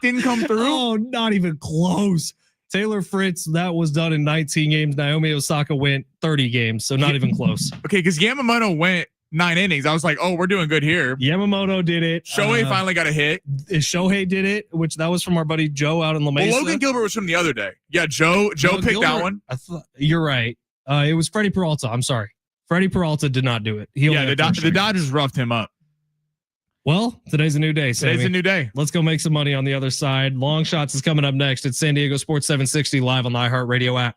didn't come through. Oh, not even close. Taylor Fritz, that was done in 19 games. Naomi Osaka went 30 games, so not even close. Okay, because Yamamoto went 9 innings. I was like, oh, we're doing good here. Yamamoto did it. Shohei finally got a hit. Shohei did it, which that was from our buddy Joe out in La Mesa. Well, Logan Gilbert was from the other day. Yeah, Joe picked Gilbert, that one. You're right. It was Freddie Peralta. I'm sorry. Freddie Peralta did not do it. The Dodgers roughed him up. Well, today's a new day, Sammy. Today's a new day. Let's go make some money on the other side. Long Shots is coming up next. It's San Diego Sports 760 live on the iHeartRadio app.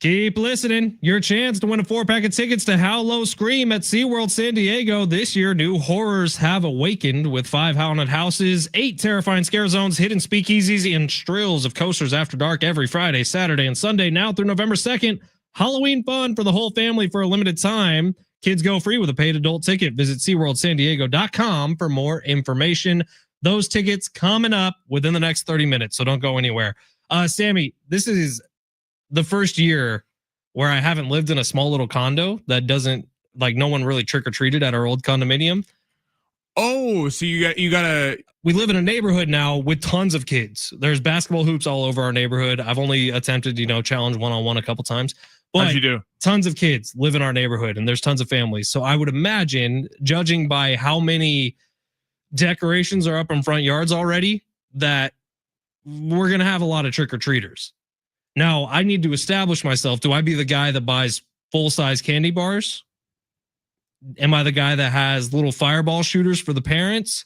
Keep listening. Your chance to win a 4-pack of tickets to How Low Scream at SeaWorld San Diego. This year, new horrors have awakened with 5 haunted houses, 8 terrifying scare zones, hidden speakeasies, and strills of coasters after dark every Friday, Saturday, and Sunday now through November 2nd. Halloween fun for the whole family for a limited time. Kids go free with a paid adult ticket. Visit SeaWorldSanDiego.com for more information. Those tickets coming up within the next 30 minutes, so don't go anywhere. Sammy, this is the first year where I haven't lived in a small little condo that doesn't, like, no one really trick-or-treated at our old condominium. Oh, so you gotta. We live in a neighborhood now with tons of kids. There's basketball hoops all over our neighborhood. I've only attempted, challenge one-on-one a couple times. But how'd you do? Tons of kids live in our neighborhood, and there's tons of families. So I would imagine, judging by how many decorations are up in front yards already, that we're going to have a lot of trick-or-treaters. Now, I need to establish myself. Do I be the guy that buys full-size candy bars? Am I the guy that has little fireball shooters for the parents?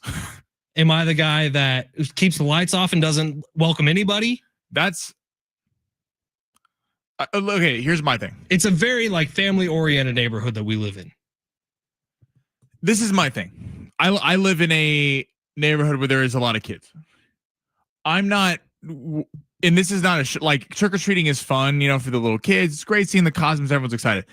Am I the guy that keeps the lights off and doesn't welcome anybody? That's okay. Here's my thing. It's a very family-oriented neighborhood that we live in. This is my thing. I live in a neighborhood where there is a lot of kids. I'm not, and this is not trick-or-treating is fun, for the little kids. It's great seeing the costumes. Everyone's excited.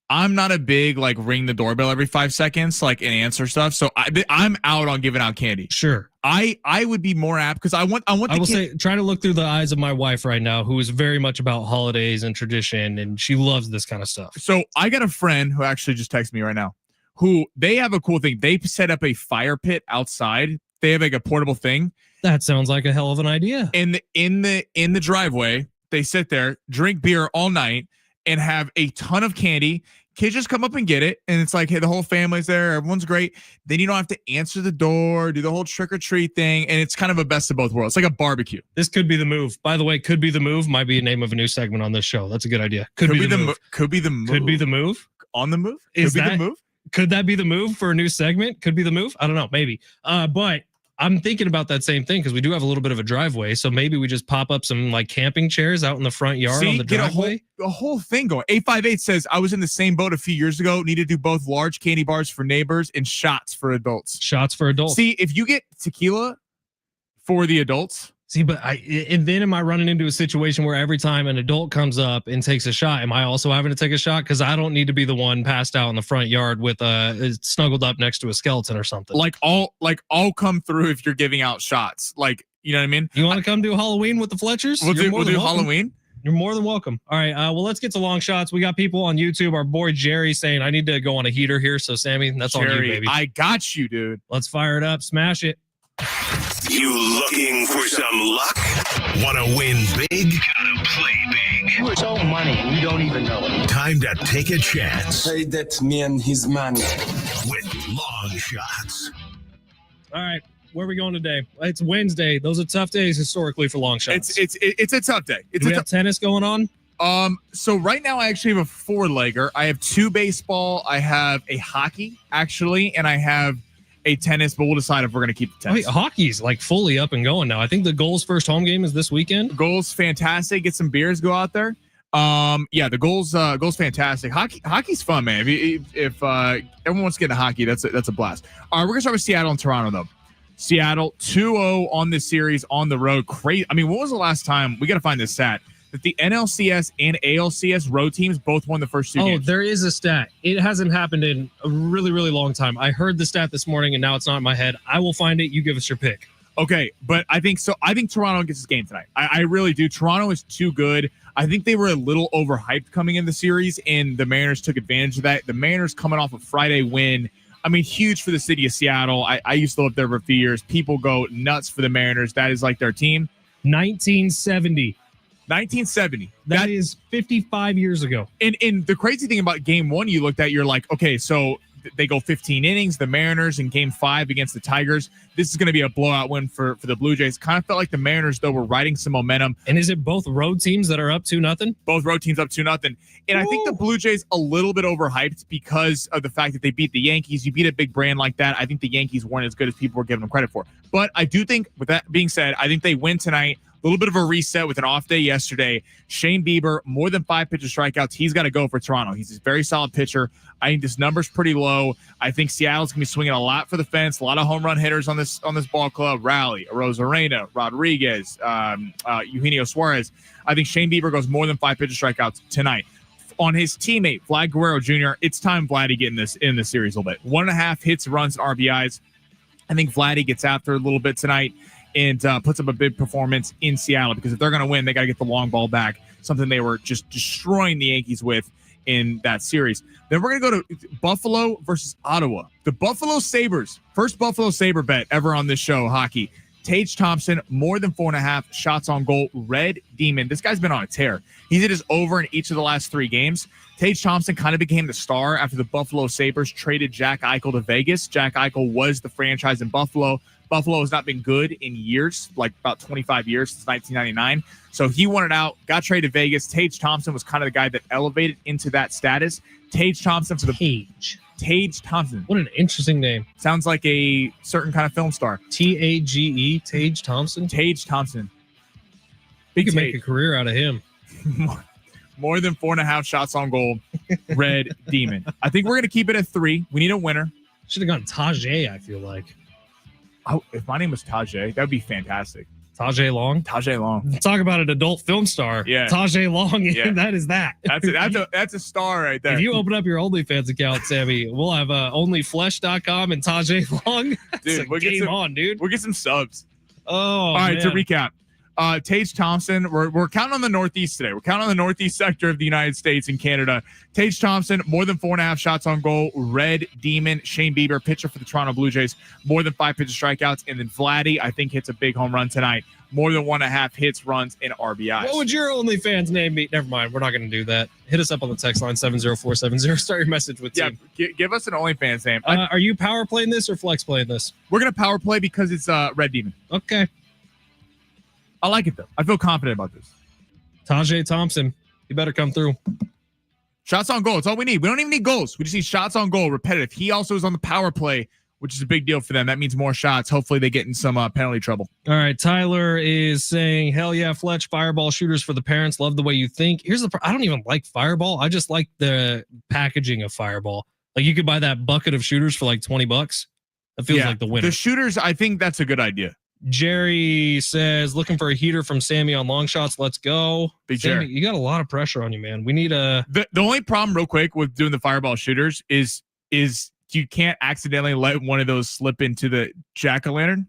I'm not a big ring the doorbell every 5 seconds, and answer stuff. So I'm out on giving out candy. Sure. I would be more apt because I will say, try to look through the eyes of my wife right now, who is very much about holidays and tradition, and she loves this kind of stuff. So I got a friend who actually just texted me right now, who they have a cool thing. They set up a fire pit outside. They have a portable thing. That sounds like a hell of an idea. And in the driveway, they sit there, drink beer all night, and have a ton of candy. Kids just come up and get it, and it's like, hey, the whole family's there. Everyone's great. Then you don't have to answer the door, do the whole trick or treat thing, and it's kind of a best of both worlds. It's like a barbecue. This could be the move. By the way, could be the move might be a name of a new segment on this show. That's a good idea. Could be the move. Could be the move. Could be the move. On the move. Is could that be the move? Could that be the move for a new segment? Could be the move. I don't know. Maybe. But I'm thinking about that same thing because we do have a little bit of a driveway. So maybe we just pop up some camping chairs out in the front yard on the driveway. Get a whole thing going. 858 says, I was in the same boat a few years ago. Needed to do both large candy bars for neighbors and shots for adults. Shots for adults. See, if you get tequila for the adults. See, but and then am I running into a situation where every time an adult comes up and takes a shot, am I also having to take a shot? Because I don't need to be the one passed out in the front yard with snuggled up next to a skeleton or something. I'll come through if you're giving out shots. You know what I mean? You want to come do Halloween with the Fletchers? We'll do Halloween. You're more than welcome. All right. Well, let's get to long shots. We got people on YouTube. Our boy Jerry saying I need to go on a heater here. So Sammy, that's on you, baby. I got you, dude. Let's fire it up. Smash it. You looking for some luck? Want to win big? Gotta play big. You owe money and you don't even know it. Time to take a chance. Pay that man his money. With long shots. All right. Where are we going today? It's Wednesday. Those are tough days historically for long shots. It's a tough day. Do we have tennis going on? So right now I actually have a 4-legger. I have 2 baseball. I have a hockey actually, and I have a tennis, but we'll decide if we're going to keep the tennis. Wait, hockey's fully up and going now. I think the Goals' first home game is this weekend. Goals fantastic. Get some beers, go out there. Yeah, the Goals fantastic. Hockey's fun, man. If everyone wants to get into hockey, that's a blast. All right, we're gonna start with Seattle and Toronto though. Seattle 2-0 on this series on the road. Crazy. I mean, what was the last time? We got to find this stat that the NLCS and ALCS road teams both won the first 2 games. Oh, there is a stat. It hasn't happened in a really, really long time. I heard the stat this morning, and now it's not in my head. I will find it. You give us your pick. Okay, but I think Toronto gets this game tonight. I really do. Toronto is too good. I think they were a little overhyped coming in the series, and the Mariners took advantage of that. The Mariners coming off a Friday win. I mean, huge for the city of Seattle. I used to live there for a few years. People go nuts for the Mariners. That is their team. 1970. 1970. That is 55 years ago. And the crazy thing about game 1, you looked at, you're like, okay, so they go 15 innings, the Mariners, in game 5 against the Tigers. This is going to be a blowout win for the Blue Jays. Kind of felt like the Mariners, though, were riding some momentum. And is it both road teams that are up 2-0? Both road teams up 2-0. And I think the Blue Jays a little bit overhyped because of the fact that they beat the Yankees. You beat a big brand like that. I think the Yankees weren't as good as people were giving them credit for. But I do think, with that being said, I think they win tonight. little bit of a reset with an off day yesterday. Shane Bieber, more than 5 pitcher strikeouts. He's got to go for Toronto. He's a very solid pitcher. I think this number's pretty low. I think Seattle's going to be swinging a lot for the fence. A lot of home run hitters on this ball club. Rally, Rosarena, Rodriguez, Eugenio Suarez. I think Shane Bieber goes more than 5 pitcher strikeouts tonight. On his teammate, Vlad Guerrero Jr., it's time Vladdy get in this series a little bit. 1.5 hits, runs, and RBIs. I think Vladdy gets after a little bit tonight and puts up a big performance in Seattle, because if they're going to win, they got to get the long ball back, something they were just destroying the Yankees with in that series. Then we're going to go to Buffalo versus Ottawa. The Buffalo Sabres, first Buffalo Sabre bet ever on this show, hockey. Tage Thompson, more than 4.5 shots on goal. Red Demon. This guy's been on a tear. He's hit his over in each of the last 3 games. Tage Thompson kind of became the star after the Buffalo Sabres traded Jack Eichel to Vegas. Jack Eichel was the franchise in Buffalo. Buffalo has not been good in years, like about 25 years, since 1999. So he wanted out, got traded to Vegas. Tage Thompson was kind of the guy that elevated into that status. Tage Thompson for the Tage Thompson. What an interesting name. Sounds like a certain kind of film star. Tage, Tage Thompson. Tage Thompson. We could make a career out of him. More than 4.5 shots on goal. Red Demon. I think we're going to keep it at 3. We need a winner. Should have gone Tajay, I feel like. Oh, if my name was Tajay, that would be fantastic. Tajay Long? Tajay Long. Talk about an adult film star. Yeah. Tajay Long, yeah. That is that. That's a star right there. If you open up your OnlyFans account, Sammy, we'll have onlyflesh.com and Tajay Long. Dude, We'll get some subs. Oh, all right, to recap. Tage Thompson, we're counting on the Northeast today. We're counting on the Northeast sector of the United States and Canada. Tage Thompson, more than 4.5 shots on goal. Red Demon. Shane Bieber, pitcher for the Toronto Blue Jays, more than 5 pitcher strikeouts. And then Vladdy, I think, hits a big home run tonight. More than 1.5 hits, runs, and RBIs. What would your OnlyFans name be? Never mind. We're not going to do that. Hit us up on the text line 70470. Start your message with team. Give us an OnlyFans name. Are you power playing this or flex playing this? We're going to power play because it's Red Demon. Okay. I like it, though. I feel confident about this. Tajay Thompson, you better come through. Shots on goal. It's all we need. We don't even need goals. We just need shots on goal, repetitive. He also is on the power play, which is a big deal for them. That means more shots. Hopefully they get in some penalty trouble. All right. Tyler is saying, hell yeah, Fletch, fireball shooters for the parents. Love the way you think. I don't even like fireball. I just like the packaging of fireball. Like you could buy that bucket of shooters for like $20. That feels like the winner. The shooters, I think that's a good idea. Jerry says, looking for a heater from Sammy on long shots. Let's go. Big Sammy, Jerry. you got a lot of pressure on you, man. We need a... The only problem real quick with doing the fireball shooters is you can't accidentally let one of those slip into the jack-o'-lantern.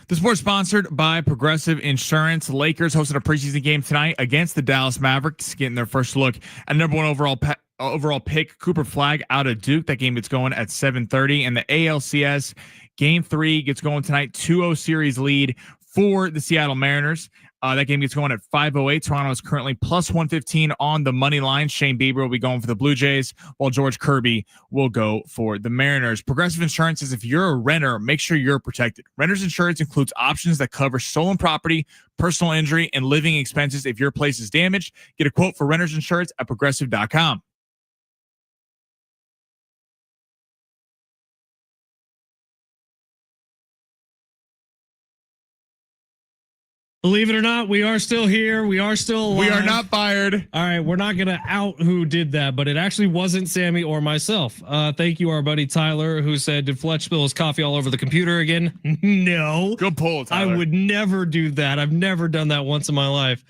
The sport's sponsored by Progressive Insurance. Lakers hosting a preseason game tonight against the Dallas Mavericks, getting their first look at number one overall pick Cooper Flagg out of Duke. That game gets going at 7:30, and the ALCS Game 3 gets going tonight. 2-0 series lead for the Seattle Mariners. That game gets going at 5:08. Toronto is currently plus 115 on the money line. Shane Bieber will be going for the Blue Jays, while George Kirby will go for the Mariners. Progressive Insurance says if you're a renter, make sure you're protected. Renter's insurance includes options that cover stolen property, personal injury, and living expenses if your place is damaged. Get a quote for renter's insurance at progressive.com. Believe it or not, we are still here. We are still alive. We are not fired. All right, we're not going to out who did that, but it actually wasn't Sammy or myself. Thank you, our buddy Tyler, who said, did Fletch spill his coffee all over the computer again? No. Good pull, Tyler. I would never do that. I've never done that once in my life.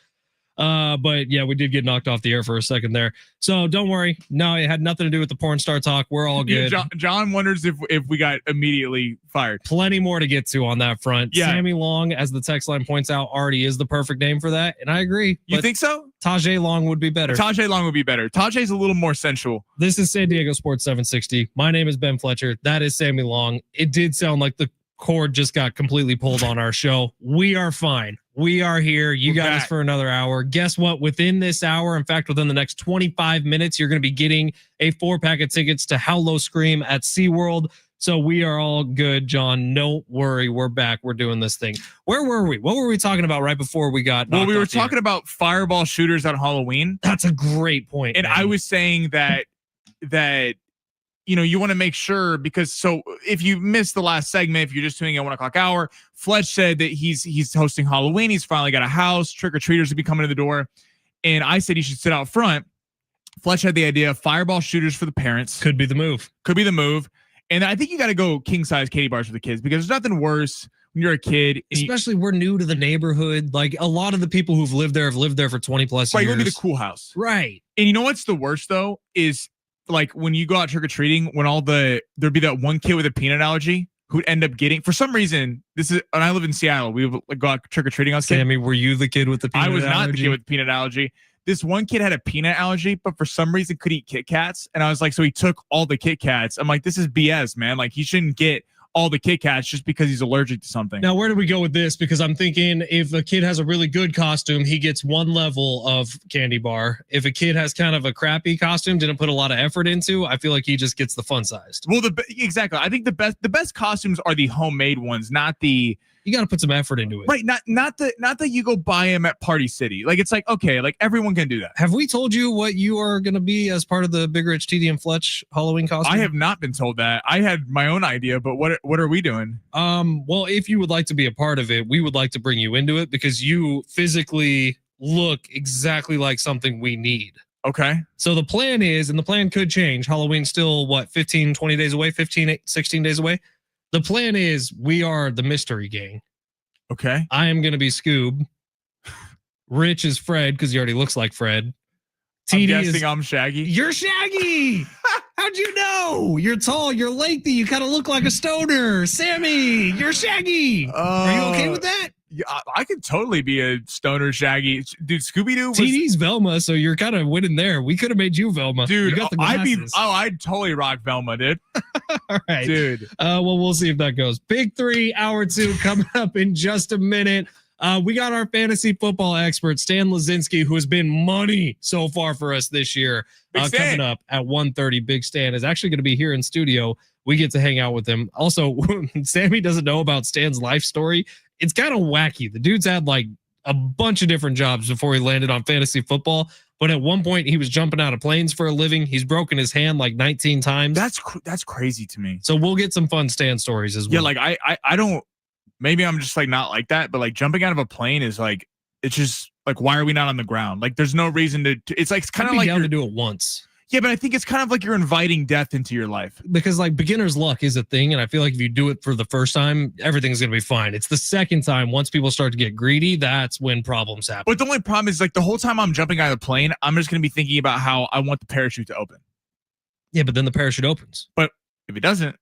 But yeah, we did get knocked off the air for a second there. So don't worry. No, it had nothing to do with the porn star talk. We're all good. Yeah, John wonders if we got immediately fired. Plenty more to get to on that front. Yeah. Sammy Long, as the text line points out, already is the perfect name for that. And I agree. You think so? Tajay Long would be better. Tajay Long would be better. Tajay's a little more sensual. This is San Diego Sports 760. My name is Ben Fletcher. That is Sammy Long. It did sound like the cord just got completely pulled on our show. We are fine. We are here. You got us for another hour. Guess what? Within this hour, in fact, within the next 25 minutes, you're going to be getting a 4-pack of tickets to How Low Scream at SeaWorld. So we are all good, John. Don't worry. We're back. We're doing this thing. Where were we? What were we talking about right before we got? Well, we were talking about fireball shooters on Halloween. That's a great point. And man. I was saying that you want to make sure, because so if you missed the last segment, if you're just doing a 1 o'clock hour, Fletch said that he's hosting Halloween. He's finally got a house. Trick-or-treaters will be coming to the door. And I said he should sit out front. Fletch had the idea of fireball shooters for the parents. Could be the move. And I think you got to go king-size candy bars for the kids, because there's nothing worse when you're a kid. Especially we're new to the neighborhood. Like a lot of the people who've lived there have lived there for 20 plus years. Right, you're going to be the cool house. Right. And you know what's the worst, though, is like when you go out trick-or-treating, when there'd be that one kid with a peanut allergy who'd end up getting, for some reason, and I live in Seattle, we would go out trick-or-treating on Sammy, were you the kid with the peanut allergy? I was not the kid with the peanut allergy. This one kid had a peanut allergy, but for some reason could eat Kit Kats. And I was like, so he took all the Kit Kats. I'm like, this is BS, man. Like, he shouldn't get all the Kit Kats just because he's allergic to something. Now, where do we go with this? Because I'm thinking if a kid has a really good costume, he gets one level of candy bar. If a kid has kind of a crappy costume, didn't put a lot of effort into, I feel like he just gets the fun sized. Well, exactly. I think the best costumes are the homemade ones, not the. You got to put some effort into it. Right. Not that you go buy them at Party City. Like, it's like, okay, like everyone can do that. Have we told you what you are going to be as part of the Big Rich, TD, and Fletch Halloween costume? I have not been told that. I had my own idea, but what are we doing? Well, if you would like to be a part of it, we would like to bring you into it because you physically look exactly like something we need. Okay. So the plan is, and the plan could change. Halloween's still 15, 20 days away, 15, 16 days away. The plan is we are the mystery gang. Okay. I am going to be Scoob. Rich is Fred because he already looks like Fred. I'm guessing I'm Shaggy. You're Shaggy. How'd you know? You're tall. You're lengthy. You kind of look like a stoner. Sammy, you're Shaggy. Are you okay with that? Yeah, I could totally be a stoner Shaggy. Dude, Scooby-Doo was... TD's Velma, so you're kind of winning there. We could have made you Velma. Dude, you got the glasses. I'd totally rock Velma, dude. All right. Dude. Well, we'll see if that goes. Big 3, hour 2 coming up in just a minute. We got our fantasy football expert, Stan Lazinski, who has been money so far for us this year. Coming up at 1:30. Big Stan is actually going to be here in studio. We get to hang out with him. Also, Sammy doesn't know about Stan's life story. It's kind of wacky. The dude's had like a bunch of different jobs before he landed on fantasy football. But at one point, he was jumping out of planes for a living. He's broken his hand like 19 times. That's crazy to me. So we'll get some fun Stan stories as well. Yeah, like I don't. Maybe I'm just like not like that, but like jumping out of a plane is like, it's just like, why are we not on the ground? Like, there's no reason to. It's like, it's kind of like down to do it once. Yeah, but I think it's kind of like you're inviting death into your life. Because like beginner's luck is a thing. And I feel like if you do it for the first time, everything's going to be fine. It's the second time, once people start to get greedy, that's when problems happen. But the only problem is like the whole time I'm jumping out of the plane, I'm just going to be thinking about how I want the parachute to open. Yeah, but then the parachute opens. But if it doesn't,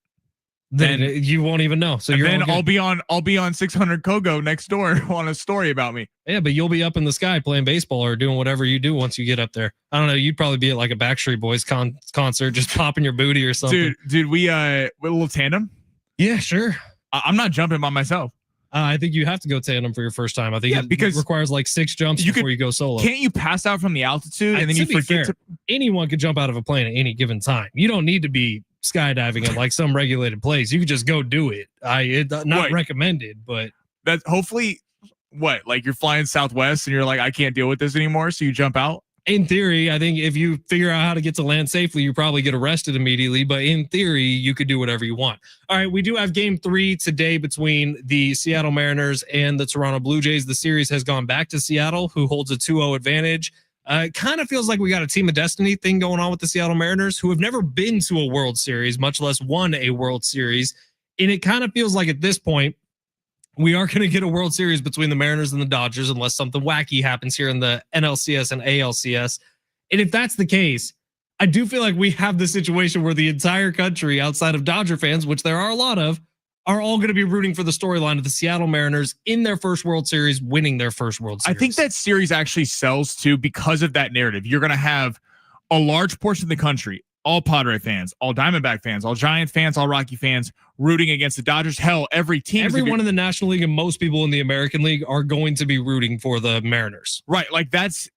then you won't even know. So then I'll be on 600 Kogo next door on a story about me. Yeah, but you'll be up in the sky playing baseball or doing whatever you do once you get up there. I don't know. You'd probably be at like a Backstreet Boys concert, just popping your booty or something. Dude, we a little tandem. Yeah, sure. I'm not jumping by myself. I think you have to go tandem for your first time. I think because it requires like 6 jumps before you go solo. Can't you pass out from the altitude and then you forget to? Anyone could jump out of a plane at any given time. You don't need to be skydiving at like some regulated place. You could just go do it. Not recommended, but that's hopefully like you're flying Southwest and you're like, I can't deal with this anymore. So you jump out. In theory, I think if you figure out how to get to land safely, you probably get arrested immediately. But in theory, you could do whatever you want. All right, we do have game 3 today between the Seattle Mariners and the Toronto Blue Jays. The series has gone back to Seattle, who holds a 2-0 advantage. It kind of feels like we got a team of destiny thing going on with the Seattle Mariners, who have never been to a World Series, much less won a World Series. And it kind of feels like at this point, we are going to get a World Series between the Mariners and the Dodgers unless something wacky happens here in the NLCS and ALCS. And if that's the case, I do feel like we have the situation where the entire country outside of Dodger fans, which there are a lot of, are all going to be rooting for the storyline of the Seattle Mariners in their first World Series, winning their first World Series. I think that series actually sells too because of that narrative. You're going to have a large portion of the country, all Padre fans, all Diamondback fans, all Giant fans, all Rocky fans rooting against the Dodgers. Hell, every team. Everyone in the National League and most people in the American League are going to be rooting for the Mariners. Right. Like that's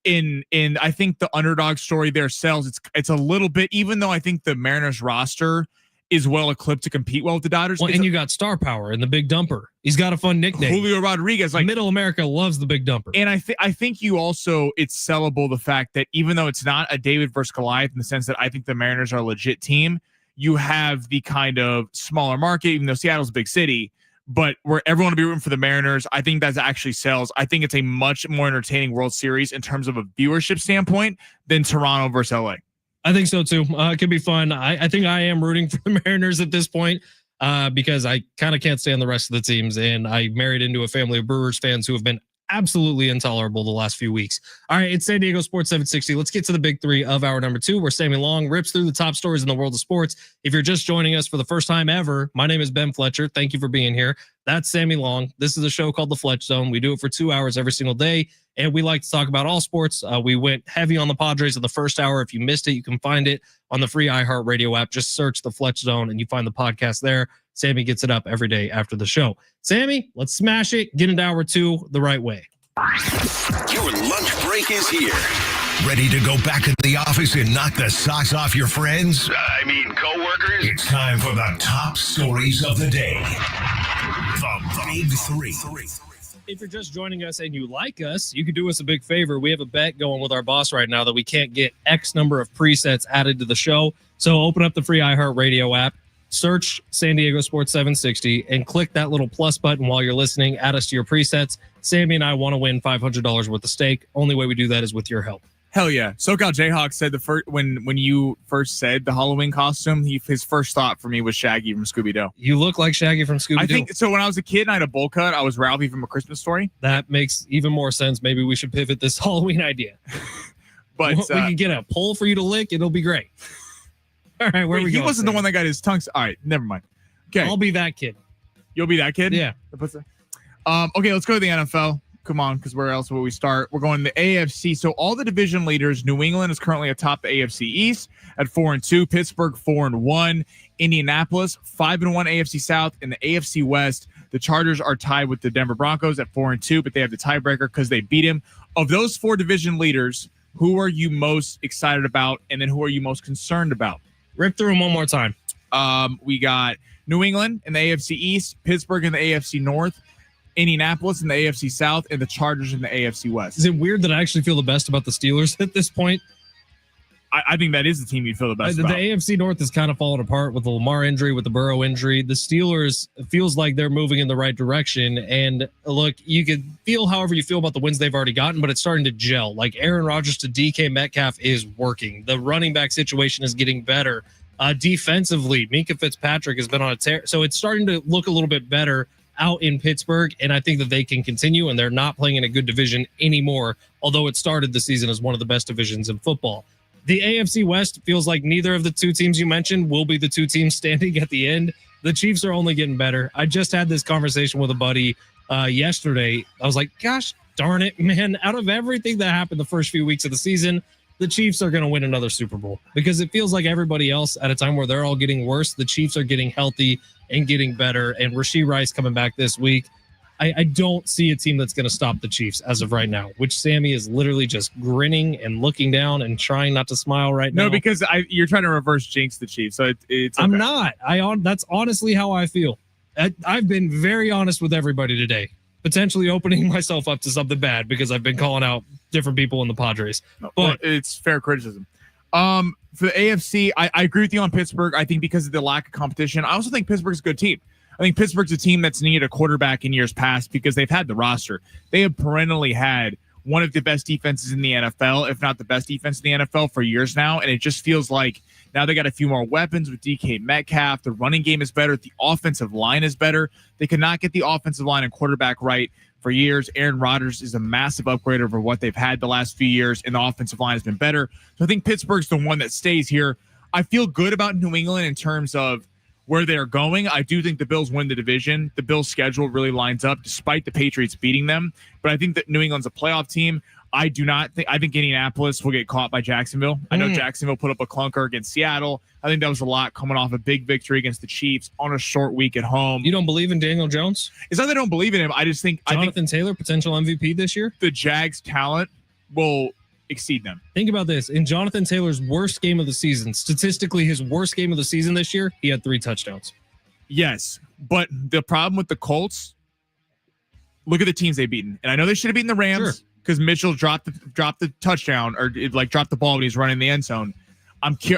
in I think the underdog story there sells. It's a little bit, even though I think the Mariners roster is well equipped to compete well with the Dodgers. Well, and you got star power in the Big Dumper. He's got a fun nickname. Julio Rodriguez. Like Middle America loves the Big Dumper. And I think you also, it's sellable the fact that even though it's not a David versus Goliath in the sense that I think the Mariners are a legit team, you have the kind of smaller market, even though Seattle's a big city, but where everyone will be rooting for the Mariners. I think that actually sells. I think it's a much more entertaining World Series in terms of a viewership standpoint than Toronto versus LA. I think so too. It could be fun. I think I am rooting for the Mariners at this point because I kind of can't stand the rest of the teams. And I married into a family of Brewers fans who have been absolutely intolerable the last few weeks. All right, it's San Diego Sports 760. Let's get to the big 3 of hour number 2, where Sammy Long rips through the top stories in the world of sports. If you're just joining us for the first time ever, my name is Ben Fletcher. Thank you for being here. That's Sammy Long. This is a show called The Fletch Zone. We do it for 2 hours every single day, and we like to talk about all sports. We went heavy on the Padres in the first hour. If you missed it, you can find it on the free iHeartRadio app. Just search The Fletch Zone, and you find the podcast there. Sammy gets it up every day after the show. Sammy, let's smash it. Get into hour 2 the right way. Your lunch break is here. Ready to go back to the office and knock the socks off your friends? Coworkers? It's time for the top stories of the day. The Big 3. If you're just joining us and you like us, you could do us a big favor. We have a bet going with our boss right now that we can't get X number of presets added to the show. So open up the free iHeartRadio app, search San Diego Sports 760, and click that little plus button while you're listening. Add us to your presets. Sammy and I want to win $500 worth of steak. Only way we do that is with your help. Hell yeah. SoCal Jayhawk said when you first said the Halloween costume, his first thought for me was Shaggy from Scooby-Doo. You look like Shaggy from Scooby-Doo. I think so. When I was a kid and I had a bowl cut, I was Ralphie from A Christmas Story. That makes even more sense. Maybe we should pivot this Halloween idea. But we can get a pole for you to lick. It'll be great. All right, where are we going? He wasn't the one that got his tongue. All right, never mind. Okay, I'll be that kid. You'll be that kid? Yeah. Okay, let's go to the NFL. Come on, because where else will we start? We're going to the AFC. So all the division leaders, New England is currently atop the AFC East at 4-2, Pittsburgh 4-1, Indianapolis 5-1 AFC South. In the AFC West, the Chargers are tied with the Denver Broncos at 4-2, but they have the tiebreaker because they beat him. Of those 4 division leaders, who are you most excited about, and then who are you most concerned about? Rip through them one more time. We got New England in the AFC East, Pittsburgh in the AFC North, Indianapolis in the AFC South, and the Chargers in the AFC West. Is it weird that I actually feel the best about the Steelers at this point? I think that is the team you'd feel the best about. The AFC North is kind of falling apart with the Lamar injury, with the Burrow injury. The Steelers feels like they're moving in the right direction. And look, you could feel however you feel about the wins they've already gotten, but it's starting to gel. Like Aaron Rodgers to DK Metcalf is working. The running back situation is getting better. Defensively, Minka Fitzpatrick has been on a tear. So it's starting to look a little bit better out in Pittsburgh, and I think that they can continue, and they're not playing in a good division anymore, although it started the season as one of the best divisions in football. The AFC West feels like neither of the two teams you mentioned will be the two teams standing at the end. The Chiefs are only getting better. I just had this conversation with a buddy yesterday. I was like, gosh darn it, man. Out of everything that happened the first few weeks of the season, the Chiefs are going to win another Super Bowl because it feels like everybody else at a time where they're all getting worse, the Chiefs are getting healthy and getting better. And Rashee Rice coming back this week. I don't see a team that's going to stop the Chiefs as of right now, which Sammy is literally just grinning and looking down and trying not to smile right now. No, because you're trying to reverse jinx the Chiefs. So it's okay. I'm not. That's honestly how I feel. I've been very honest with everybody today, potentially opening myself up to something bad because I've been calling out different people in the Padres. But well, it's fair criticism. For the AFC, I agree with you on Pittsburgh. I think because of the lack of competition, I also think Pittsburgh's a good team. I think Pittsburgh's a team that's needed a quarterback in years past because they've had the roster. They have perennially had one of the best defenses in the NFL, if not the best defense in the NFL for years now. And it just feels like now they got a few more weapons with DK Metcalf. The running game is better. The offensive line is better. They could not get the offensive line and quarterback right for years. Aaron Rodgers is a massive upgrade over what they've had the last few years, and the offensive line has been better. So I think Pittsburgh's the one that stays here. I feel good about New England in terms of where they're going. I do think the Bills win the division. The Bills' schedule really lines up despite the Patriots beating them. But I think that New England's a playoff team. I think Indianapolis will get caught by Jacksonville. I know Jacksonville put up a clunker against Seattle. I think that was a lot coming off a big victory against the Chiefs on a short week at home. You don't believe in Daniel Jones? It's not that I don't believe in him. I just think Jonathan Taylor, potential MVP this year? The Jags' talent will exceed them. Think about this. In Jonathan Taylor's worst game of the season, statistically his worst game of the season this year, he had 3 touchdowns. Yes, but the problem with the Colts, look at the teams they've beaten. And I know they should have beaten the Rams because Mitchell dropped the touchdown or dropped the ball when he's running the end zone.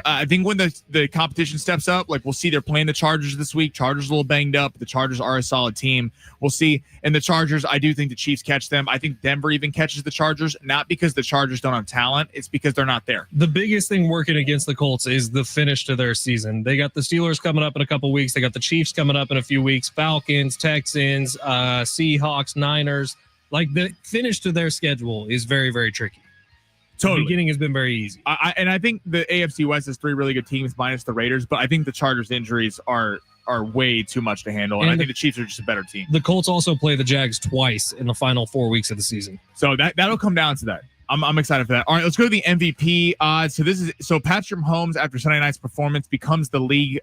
I think when the competition steps up, like we'll see they're playing the Chargers this week. Chargers a little banged up. The Chargers are a solid team. We'll see. And the Chargers, I do think the Chiefs catch them. I think Denver even catches the Chargers, not because the Chargers don't have talent. It's because they're not there. The biggest thing working against the Colts is the finish to their season. They got the Steelers coming up in a couple weeks. They got the Chiefs coming up in a few weeks. Falcons, Texans, Seahawks, Niners. Like the finish to their schedule is very, very tricky. Totally. The beginning has been very easy. I think the AFC West has 3 really good teams minus the Raiders, but I think the Chargers' injuries are way too much to handle, and I think the Chiefs are just a better team. The Colts also play the Jags twice in the final 4 weeks of the season. So that'll come down to that. I'm excited for that. All right, let's go to the MVP odds. So Patrick Mahomes, after Sunday night's performance, becomes the league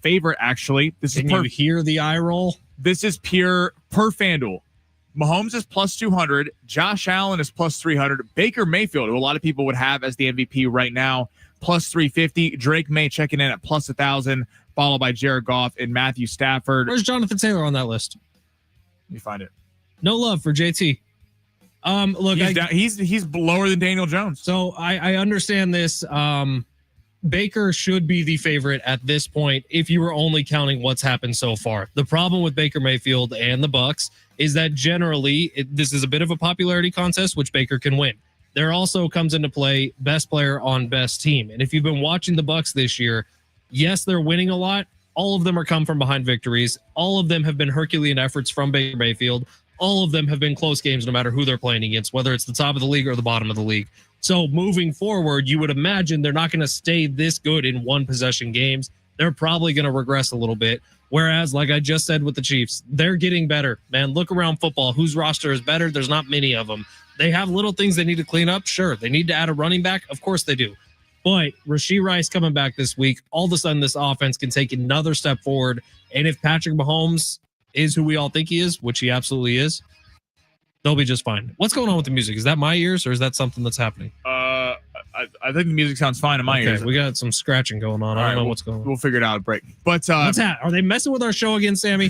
favorite, actually. Can you hear the eye roll? This is pure per FanDuel. Mahomes is plus 200. Josh Allen is plus 300. Baker Mayfield, who a lot of people would have as the MVP right now, plus 350. Drake May checking in at plus 1,000, followed by Jared Goff and Matthew Stafford. Where's Jonathan Taylor on that list? Let me find it. No love for JT. Look, he's lower than Daniel Jones. So I understand this. Baker should be the favorite at this point if you were only counting what's happened so far. The problem with Baker Mayfield and the Bucs is that generally this is a bit of a popularity contest, which Baker can win. There also comes into play best player on best team. And if you've been watching the Bucs this year, yes, they're winning a lot. All of them are come from behind victories. All of them have been Herculean efforts from Baker Mayfield. All of them have been close games no matter who they're playing against, whether it's the top of the league or the bottom of the league. So moving forward, you would imagine they're not going to stay this good in one possession games. They're probably going to regress a little bit. Whereas, like I just said with the Chiefs, they're getting better. Man, look around football. Whose roster is better? There's not many of them. They have little things they need to clean up. Sure, they need to add a running back. Of course they do. But Rashee Rice coming back this week, all of a sudden this offense can take another step forward. And if Patrick Mahomes is who we all think he is, which he absolutely is, they'll be just fine. What's going on with the music? Is that my ears or is that something that's happening? I think the music sounds fine in my ears. We got some scratching going on. I don't know what's going on. We'll figure it out at break. But what's that? Are they messing with our show again, Sammy?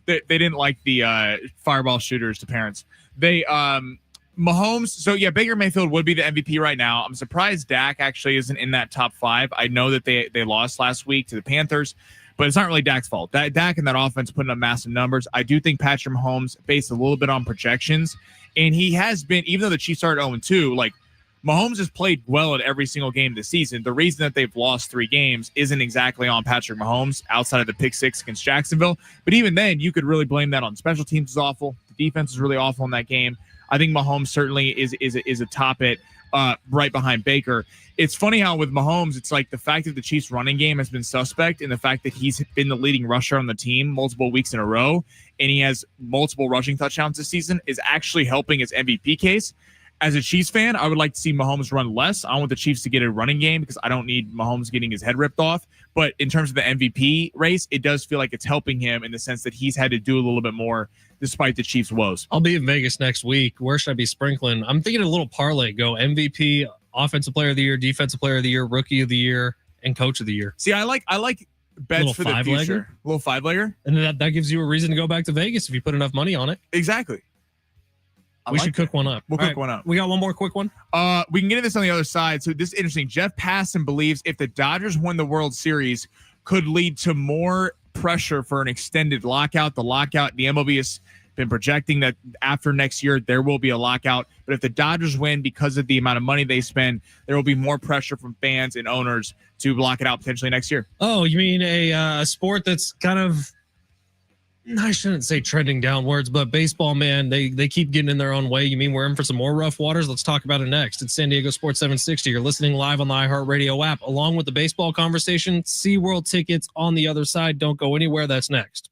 They didn't like the fireball shooters to parents. They Mahomes. So yeah, Baker Mayfield would be the MVP right now. I'm surprised Dak actually isn't in that top 5. I know that they lost last week to the Panthers, but it's not really Dak's fault. Dak and that offense putting up massive numbers. I do think Patrick Mahomes based a little bit on projections, and he has been, even though the Chiefs started 0-2, like Mahomes has played well in every single game this season. The reason that they've lost 3 games isn't exactly on Patrick Mahomes outside of the pick 6 against Jacksonville. But even then, you could really blame that on special teams is awful. The defense is really awful in that game. I think Mahomes certainly is atop it, right behind Baker. It's funny how with Mahomes, it's like the fact that the Chiefs' running game has been suspect, and the fact that he's been the leading rusher on the team multiple weeks in a row, and he has multiple rushing touchdowns this season, is actually helping his MVP case. As a Chiefs fan, I would like to see Mahomes run less. I want the Chiefs to get a running game because I don't need Mahomes getting his head ripped off. But in terms of the MVP race, it does feel like it's helping him in the sense that he's had to do a little bit more despite the Chiefs' woes. I'll be in Vegas next week. Where should I be sprinkling? I'm thinking a little parlay. Go MVP, Offensive Player of the Year, Defensive Player of the Year, Rookie of the Year, and Coach of the Year. See, I like bets for the future. A little 5-legger. And that gives you a reason to go back to Vegas if you put enough money on it. Exactly. We should cook one up. We'll cook one up. We got one more quick one. We can get into this on the other side. So this is interesting. Jeff Passan believes if the Dodgers win the World Series, could lead to more pressure for an extended lockout. The MLB has been projecting that after next year there will be a lockout. But if the Dodgers win because of the amount of money they spend, there will be more pressure from fans and owners to block it out potentially next year. Oh, you mean a sport that's kind of, I shouldn't say trending downwards, but baseball, man, they keep getting in their own way. You mean we're in for some more rough waters? Let's talk about it next. It's San Diego Sports 760. You're listening live on the iHeartRadio app. Along with the baseball conversation, SeaWorld tickets on the other side. Don't go anywhere. That's next.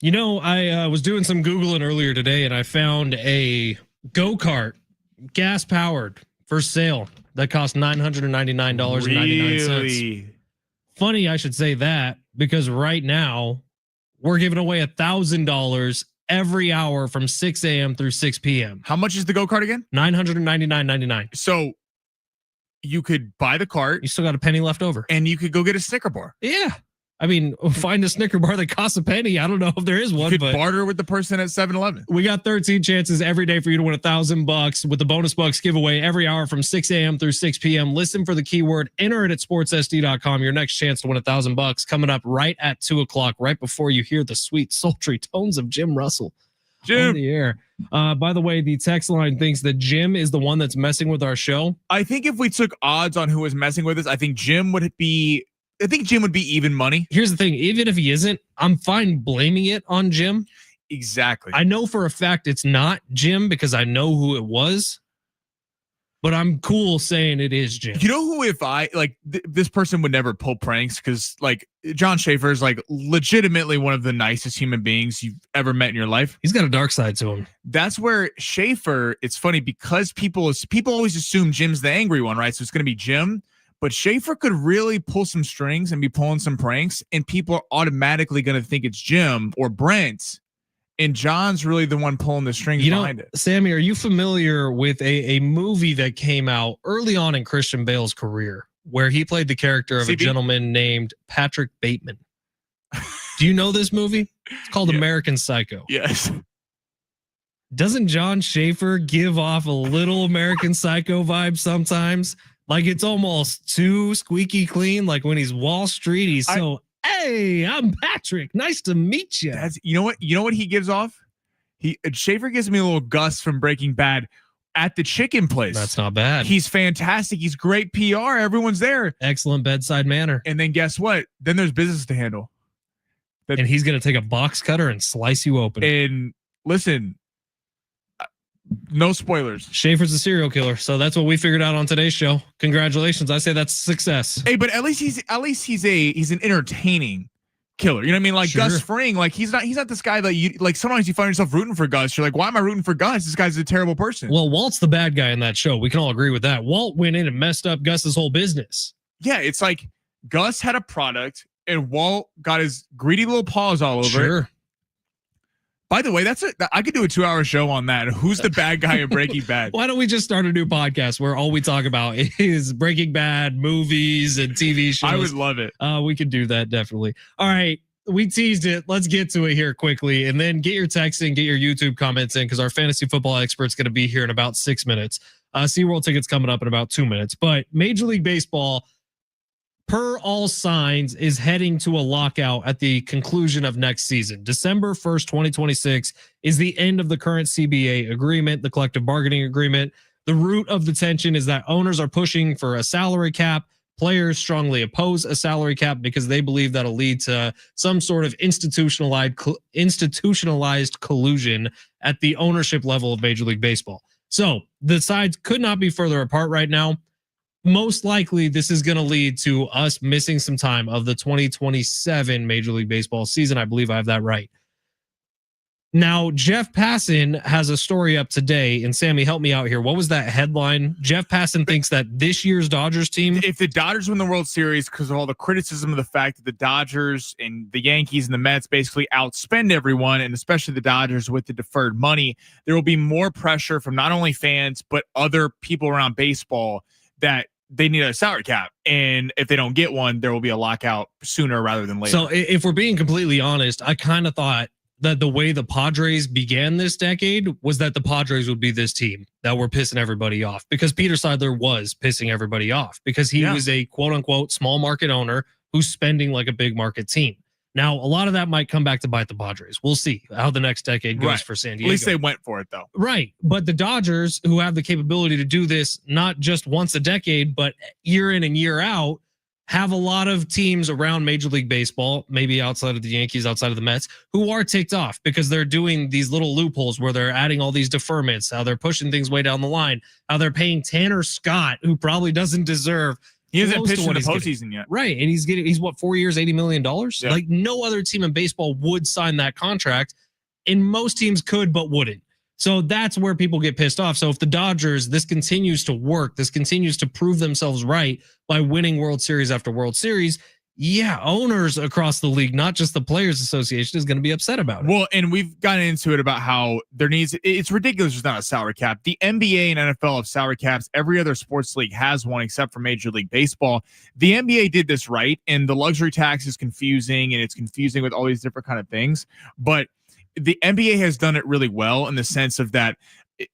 You know, I was doing some Googling earlier today and I found a go-kart, gas powered, for sale that cost $999.99. Really? Funny I should say that, because right now we're giving away $1,000 every hour from 6 a.m. through 6 p.m. How much is the go-kart again? $999.99. So you could buy the cart. You still got a penny left over. And you could go get a Snicker bar. Yeah. I mean, find a Snicker bar that costs a penny. I don't know if there is one, You could but barter with the person at 7-Eleven. we got 13 chances every day for you to win $1,000 with the bonus bucks giveaway every hour from 6 a.m. through 6 p.m. Listen for the keyword, enter it at sportssd.com. Your next chance to win $1,000 coming up right at 2:00, right before you hear the sweet, sultry tones of Jim Russell on Jim, the air. By the way, the text line thinks that Jim is the one that's messing with our show. I think if we took odds on who was messing with us, I think Jim would be even money. Here's the thing. Even if he isn't, I'm fine blaming it on Jim. Exactly. I know for a fact it's not Jim because I know who it was, but I'm cool saying it is Jim. You know who, if I like this person would never pull pranks, because like John Schaefer is like legitimately one of the nicest human beings you've ever met in your life. He's got a dark side to him. That's where Schaefer, it's funny because people always assume Jim's the angry one, right? So it's going to be Jim. But Schaefer could really pull some strings and be pulling some pranks, and people are automatically going to think it's Jim or Brent. And John's really the one pulling the strings behind it. Sammy, are you familiar with a movie that came out early on in Christian Bale's career where he played the character of a gentleman named Patrick Bateman? Do you know this movie? It's called American Psycho. Yes. Doesn't John Schaefer give off a little American Psycho vibe sometimes? Like it's almost too squeaky clean. Like when he's Wall Street, he's hey, I'm Patrick. Nice to meet you. That's, you know what he gives off? Schaefer gives me a little Gus from Breaking Bad at the chicken place. That's not bad. He's fantastic. He's great PR. Everyone's there. Excellent bedside manner. And then guess what? Then there's business to handle. And he's going to take a box cutter and slice you open. And listen, no spoilers. Schaefer's a serial killer, so that's what we figured out on today's show. Congratulations! I say that's a success. Hey, but at least he's an entertaining killer. You know what I mean? Like Gus Fring, like he's not this guy that you like. Sometimes you find yourself rooting for Gus. You're like, why am I rooting for Gus? This guy's a terrible person. Well, Walt's the bad guy in that show. We can all agree with that. Walt went in and messed up Gus's whole business. Yeah, it's like Gus had a product and Walt got his greedy little paws all over it. By the way, I could do a 2-hour show on that. Who's the bad guy in Breaking Bad? Why don't we just start a new podcast where all we talk about is Breaking Bad movies and TV shows? I would love it. We could do that, definitely. All right. We teased it. Let's get to it here quickly. And then get your texts in, get your YouTube comments in, because our fantasy football expert's going to be here in about 6 minutes. SeaWorld tickets coming up in about 2 minutes. But Major League Baseball, per all signs, is heading to a lockout at the conclusion of next season. December 1st, 2026 is the end of the current CBA agreement, the collective bargaining agreement. The root of the tension is that owners are pushing for a salary cap. Players strongly oppose a salary cap because they believe that'll lead to some sort of institutionalized collusion at the ownership level of Major League Baseball. So the sides could not be further apart right now. Most likely, this is going to lead to us missing some time of the 2027 Major League Baseball season. I believe I have that right. Now, Jeff Passan has a story up today, and Sammy, help me out here. What was that headline? Jeff Passan thinks that this year's Dodgers team, if the Dodgers win the World Series because of all the criticism of the fact that the Dodgers and the Yankees and the Mets basically outspend everyone, and especially the Dodgers with the deferred money, there will be more pressure from not only fans, but other people around baseball that they need a salary cap. And if they don't get one, there will be a lockout sooner rather than later. So if we're being completely honest, I kind of thought that the way the Padres began this decade was that the Padres would be this team that were pissing everybody off, because Peter Seidler was pissing everybody off because he was a quote unquote small market owner who's spending like a big market team. Now, a lot of that might come back to bite the Padres. We'll see how the next decade goes for San Diego. At least they went for it, though. Right. But the Dodgers, who have the capability to do this not just once a decade, but year in and year out, have a lot of teams around Major League Baseball, maybe outside of the Yankees, outside of the Mets, who are ticked off because they're doing these little loopholes where they're adding all these deferments, how they're pushing things way down the line, how they're paying Tanner Scott, who probably doesn't deserve He hasn't close to pitched in what the he's getting. postseason yet. Right. And he's what, 4 years, $80 million? Yeah. Like no other team in baseball would sign that contract. And most teams could, but wouldn't. So that's where people get pissed off. So if the Dodgers, this continues to work, this continues to prove themselves right by winning World Series after World Series, yeah, owners across the league, not just the Players Association, is going to be upset about it. Well, and we've gotten into it about how it's ridiculous there's not a salary cap. The NBA and NFL have salary caps. Every other sports league has one except for Major League Baseball. The NBA did this right, and the luxury tax is confusing, and it's confusing with all these different kind of things. But the NBA has done it really well in the sense of that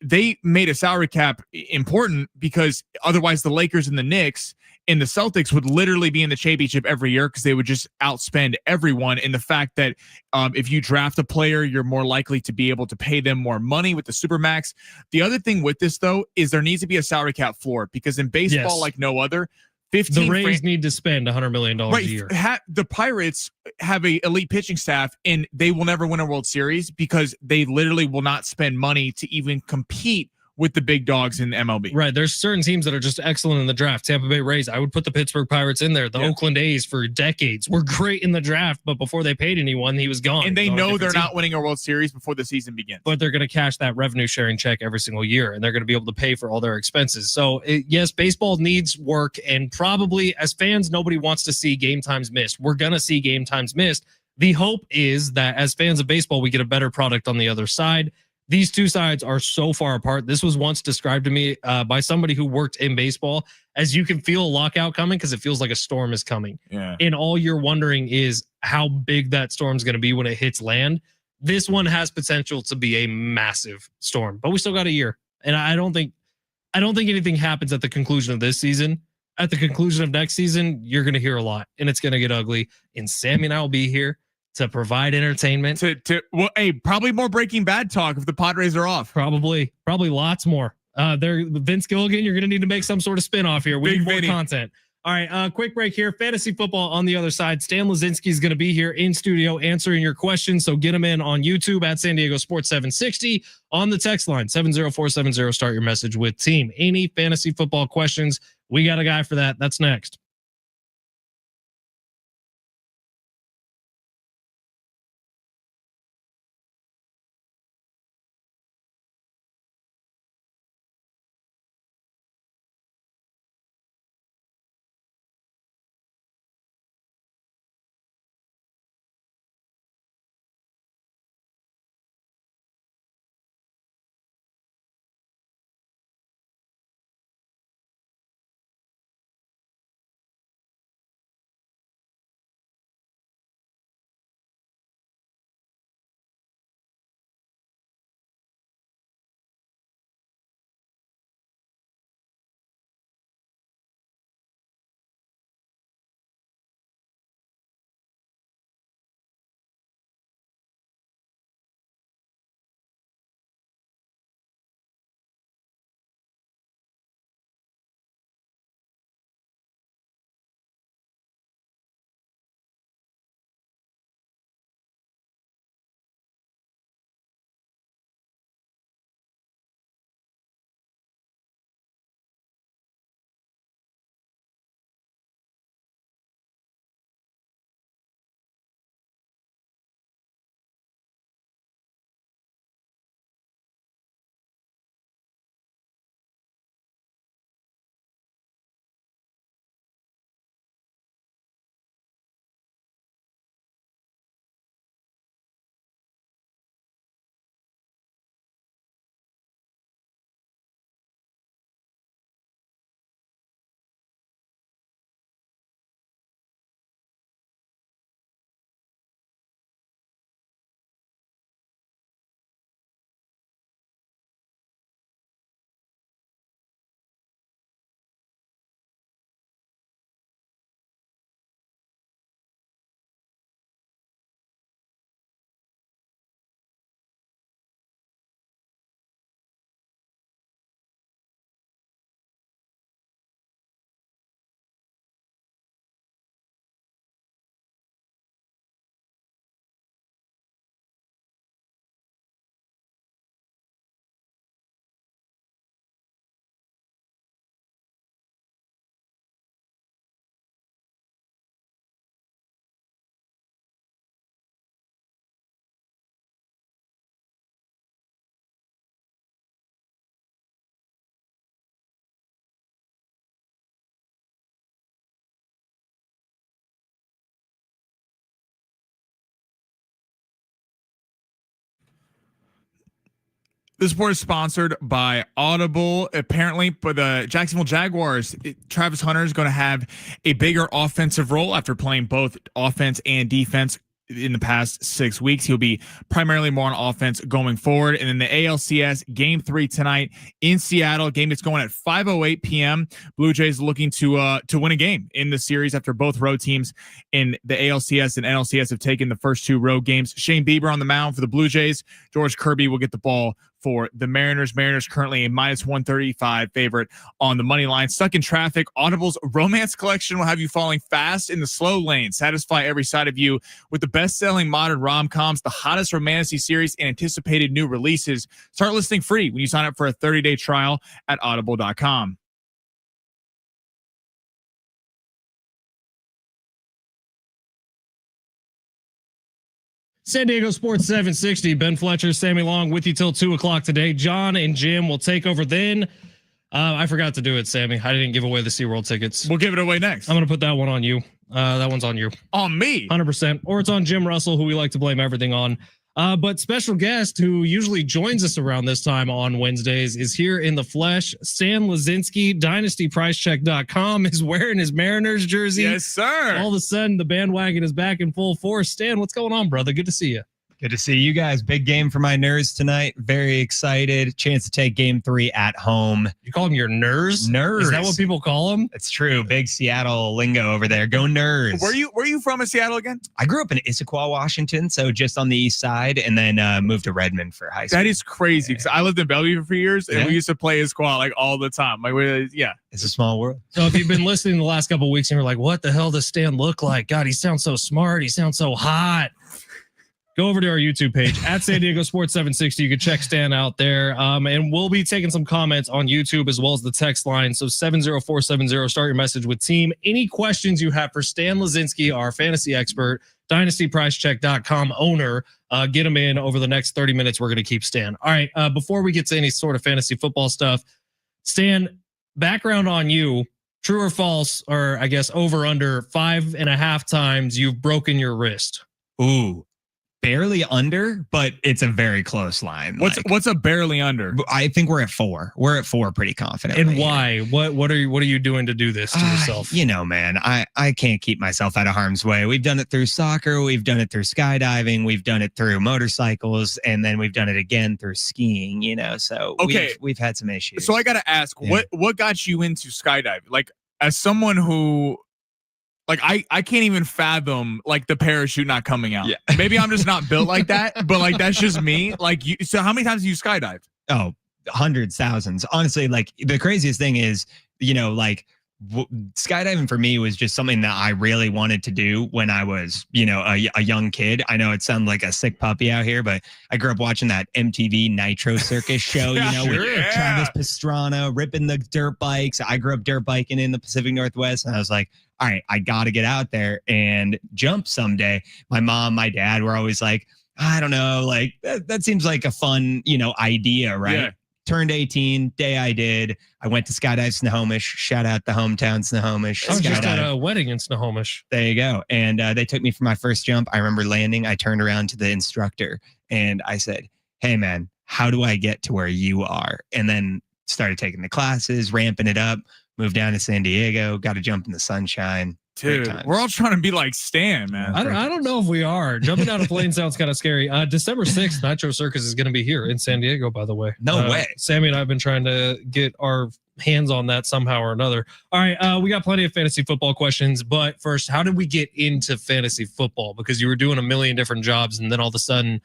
they made a salary cap important because otherwise the Lakers and the Knicks and the Celtics would literally be in the championship every year because they would just outspend everyone. And the fact that if you draft a player, you're more likely to be able to pay them more money with the Supermax. The other thing with this, though, is there needs to be a salary cap floor because in baseball, like no other, 15 the Rays need to spend $100 million a year. The Pirates have a elite pitching staff, and they will never win a World Series because they literally will not spend money to even compete with the big dogs in MLB. Right. There's certain teams that are just excellent in the draft. Tampa Bay Rays. I would put the Pittsburgh Pirates in there. The Oakland A's for decades were great in the draft, but before they paid anyone, he was gone. And they know they're not winning a World Series before the season begins. But they're going to cash that revenue sharing check every single year, and they're going to be able to pay for all their expenses. So yes, baseball needs work, and probably as fans, nobody wants to see game times missed. We're going to see game times missed. The hope is that as fans of baseball, we get a better product on the other side. These two sides are so far apart. This was once described to me by somebody who worked in baseball as you can feel a lockout coming because it feels like a storm is coming. Yeah. And all you're wondering is how big that storm's going to be when it hits land. This one has potential to be a massive storm, but we still got a year. And I don't think anything happens at the conclusion of this season. At the conclusion of next season, you're going to hear a lot and it's going to get ugly. And Sammy and I will be here to provide entertainment. Probably more Breaking Bad talk if the Padres are off. Probably lots more. Vince Gilligan, you're going to need to make some sort of spinoff here. We need more content. All right, quick break here. Fantasy football on the other side. Stan Lazinski is going to be here in studio answering your questions. So get them in on YouTube at San Diego Sports 760 on the text line 70470. Start your message with team. Any fantasy football questions? We got a guy for that. That's next. This report is sponsored by Audible. Apparently, but the Jacksonville Jaguars, Travis Hunter is going to have a bigger offensive role after playing both offense and defense in the past 6 weeks. He'll be primarily more on offense going forward. And then the ALCS Game 3 tonight in Seattle. Game that's going at 5:08 p.m. Blue Jays looking to win a game in the series after both road teams in the ALCS and NLCS have taken the first 2 road games. Shane Bieber on the mound for the Blue Jays. George Kirby will get the ball for the Mariners. Mariners currently a -135 favorite on the money line. Stuck in traffic. Audible's romance collection will have you falling fast in the slow lane. Satisfy every side of you with the best-selling modern rom-coms, the hottest romantic series, and anticipated new releases. Start listening free when you sign up for a 30-day trial at audible.com. San Diego Sports 760, Ben Fletcher, Sammy Long with you till 2 o'clock today. John and Jim will take over then. I forgot to do it, Sammy. I didn't give away the SeaWorld tickets. We'll give it away next. I'm going to put that one on you. That one's on you. On me? 100%. Or it's on Jim Russell, who we like to blame everything on. But special guest who usually joins us around this time on Wednesdays is here in the flesh. Stan Lazinski, DynastyPriceCheck.com, is wearing his Mariners jersey. Yes, sir. All of a sudden, the bandwagon is back in full force. Stan, what's going on, brother? Good to see you. Good to see you guys. Big game for my Nerds tonight. Very excited. Chance to take Game 3 at home. You call them your Nerds? Nerds. Is that what people call them? It's true. Big Seattle lingo over there. Go Nerds. Where you from in Seattle again? I grew up in Issaquah, Washington, so just on the east side, and then moved to Redmond for high school. That is crazy because I lived in Bellevue for years, and we used to play Issaquah like all the time. Like, It's a small world. So if you've been listening the last couple of weeks and you're like, what the hell does Stan look like? God, he sounds so smart. He sounds so hot. Go over to our YouTube page at San Diego Sports 760. You can check Stan out there. And we'll be taking some comments on YouTube as well as the text line. So 70470, start your message with team. Any questions you have for Stan Lazinski, our fantasy expert, DynastyPriceCheck.com owner, get them in over the next 30 minutes. We're going to keep Stan. All right. Before we get to any sort of fantasy football stuff, Stan, background on you, true or false, or I guess over under 5.5 times you've broken your wrist. Ooh. Barely under, but it's a very close line. What's a barely under? I think we're at 4. We're at 4 pretty confident. And why? What are you doing to do this to yourself? You know, man, I can't keep myself out of harm's way. We've done it through soccer, we've done it through skydiving, we've done it through motorcycles, and then we've done it again through skiing, you know. So we've had some issues. So I gotta ask, what got you into skydiving? Like, as someone who, like, I can't even fathom like the parachute not coming out. Yeah. Maybe I'm just not built like that, but like that's just me. Like, so how many times have you skydived? Oh, hundreds, thousands. Honestly, like the craziest thing is, you know, like skydiving for me was just something that I really wanted to do when I was, you know, a young kid. I know it sounds like a sick puppy out here, but I grew up watching that MTV Nitro Circus show, you know, with Travis Pastrana ripping the dirt bikes. I grew up dirt biking in the Pacific Northwest, and I was like, all right, I got to get out there and jump someday. My mom, my dad were always like, I don't know, like that seems like a fun, you know, idea, right? Yeah. Turned 18, day I did. I went to Skydive Snohomish. Shout out the hometown Snohomish. I was just at a wedding in Snohomish. There you go. And they took me for my first jump. I remember landing. I turned around to the instructor and I said, hey, man, how do I get to where you are? And then started taking the classes, ramping it up, moved down to San Diego, got to jump in the sunshine. Dude, we're all trying to be like Stan, man. I don't know if we are. Jumping out of plane sounds kind of scary. December 6th, Nitro Circus is going to be here in San Diego, by the way. No way. Sammy and I have been trying to get our hands on that somehow or another. All right, we got plenty of fantasy football questions, but first, how did we get into fantasy football? Because you were doing a million different jobs, and then all of a sudden,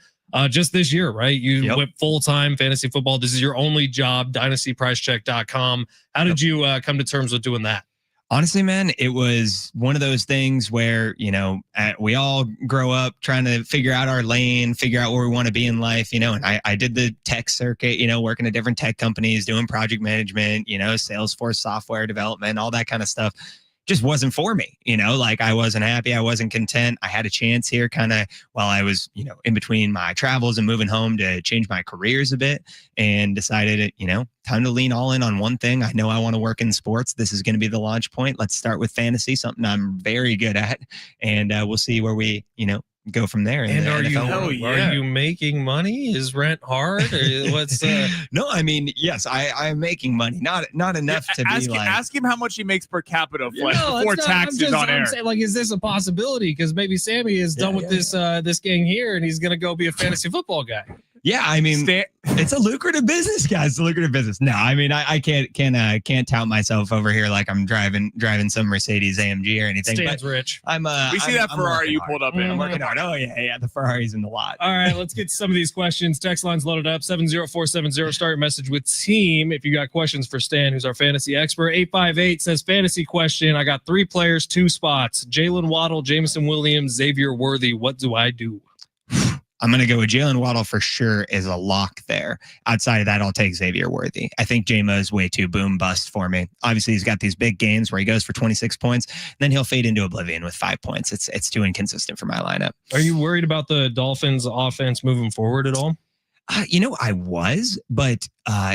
just this year, right? You went full-time fantasy football. This is your only job, DynastyPriceCheck.com. How did you come to terms with doing that? Honestly, man, it was one of those things where, you know, we all grow up trying to figure out our lane, figure out where we want to be in life, you know, and I did the tech circuit, you know, working at different tech companies, doing project management, you know, Salesforce software development, all that kind of stuff. Just wasn't for me, you know, like I wasn't happy. I wasn't content. I had a chance here kind of while I was, you know, in between my travels and moving home to change my careers a bit and decided, you know, time to lean all in on one thing. I know I want to work in sports. This is going to be the launch point. Let's start with fantasy, something I'm very good at. And we'll see where we, you know, go from there. And are you yeah. are you making money? Is rent hard? Or what's No, I mean, yes, I'm making money. Not enough to be like. Ask him how much he makes per capita, Fletch, No, before it's not- taxes on air. I'm saying, like, is this a possibility? Because maybe Sammy is done with this gang here, and he's gonna go be a fantasy football guy. Yeah, I mean, it's a lucrative business, guys. It's a lucrative business. No, I mean, I can't tout myself over here like I'm driving some Mercedes AMG or anything. Stan's rich. We see that Ferrari you pulled up in. I'm working hard. Oh yeah, the Ferrari's in the lot. All right, let's get to some of these questions. Text line's loaded up. 70470. Start your message with team if you got questions for Stan, who's our fantasy expert. 858 says fantasy question. I got 3 players, 2 spots. Jalen Waddle, Jameson Williams, Xavier Worthy. What do I do? I'm going to go with Jalen Waddle for sure is a lock there. Outside of that, I'll take Xavier Worthy. I think J-Mo is way too boom bust for me. Obviously, he's got these big games where he goes for 26 points, then he'll fade into oblivion with 5 points. It's too inconsistent for my lineup. Are you worried about the Dolphins offense moving forward at all? I was, but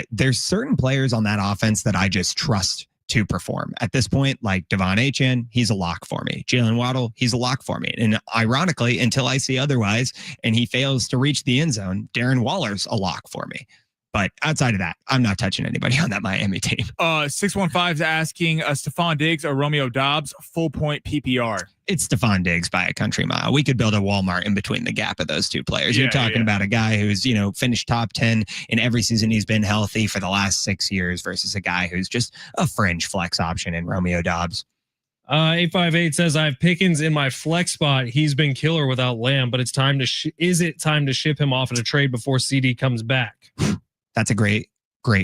there's certain players on that offense that I just trust to perform. At this point, like Devon Achane, he's a lock for me. Jalen Waddle, he's a lock for me. And ironically, until I see otherwise, and he fails to reach the end zone, Darren Waller's a lock for me. But outside of that, I'm not touching anybody on that Miami team. 615 is asking Stephon Diggs or Romeo Dobbs, full point PPR. It's Stephon Diggs by a country mile. We could build a Walmart in between the gap of those two players. You're talking about a guy who's, finished top 10 in every season he's been healthy for the last 6 years versus a guy who's just a fringe flex option in Romeo Dobbs. 858 says I have Pickens in my flex spot. He's been killer without Lamb, but it's time to is it time to ship him off at a trade before CD comes back? That's a great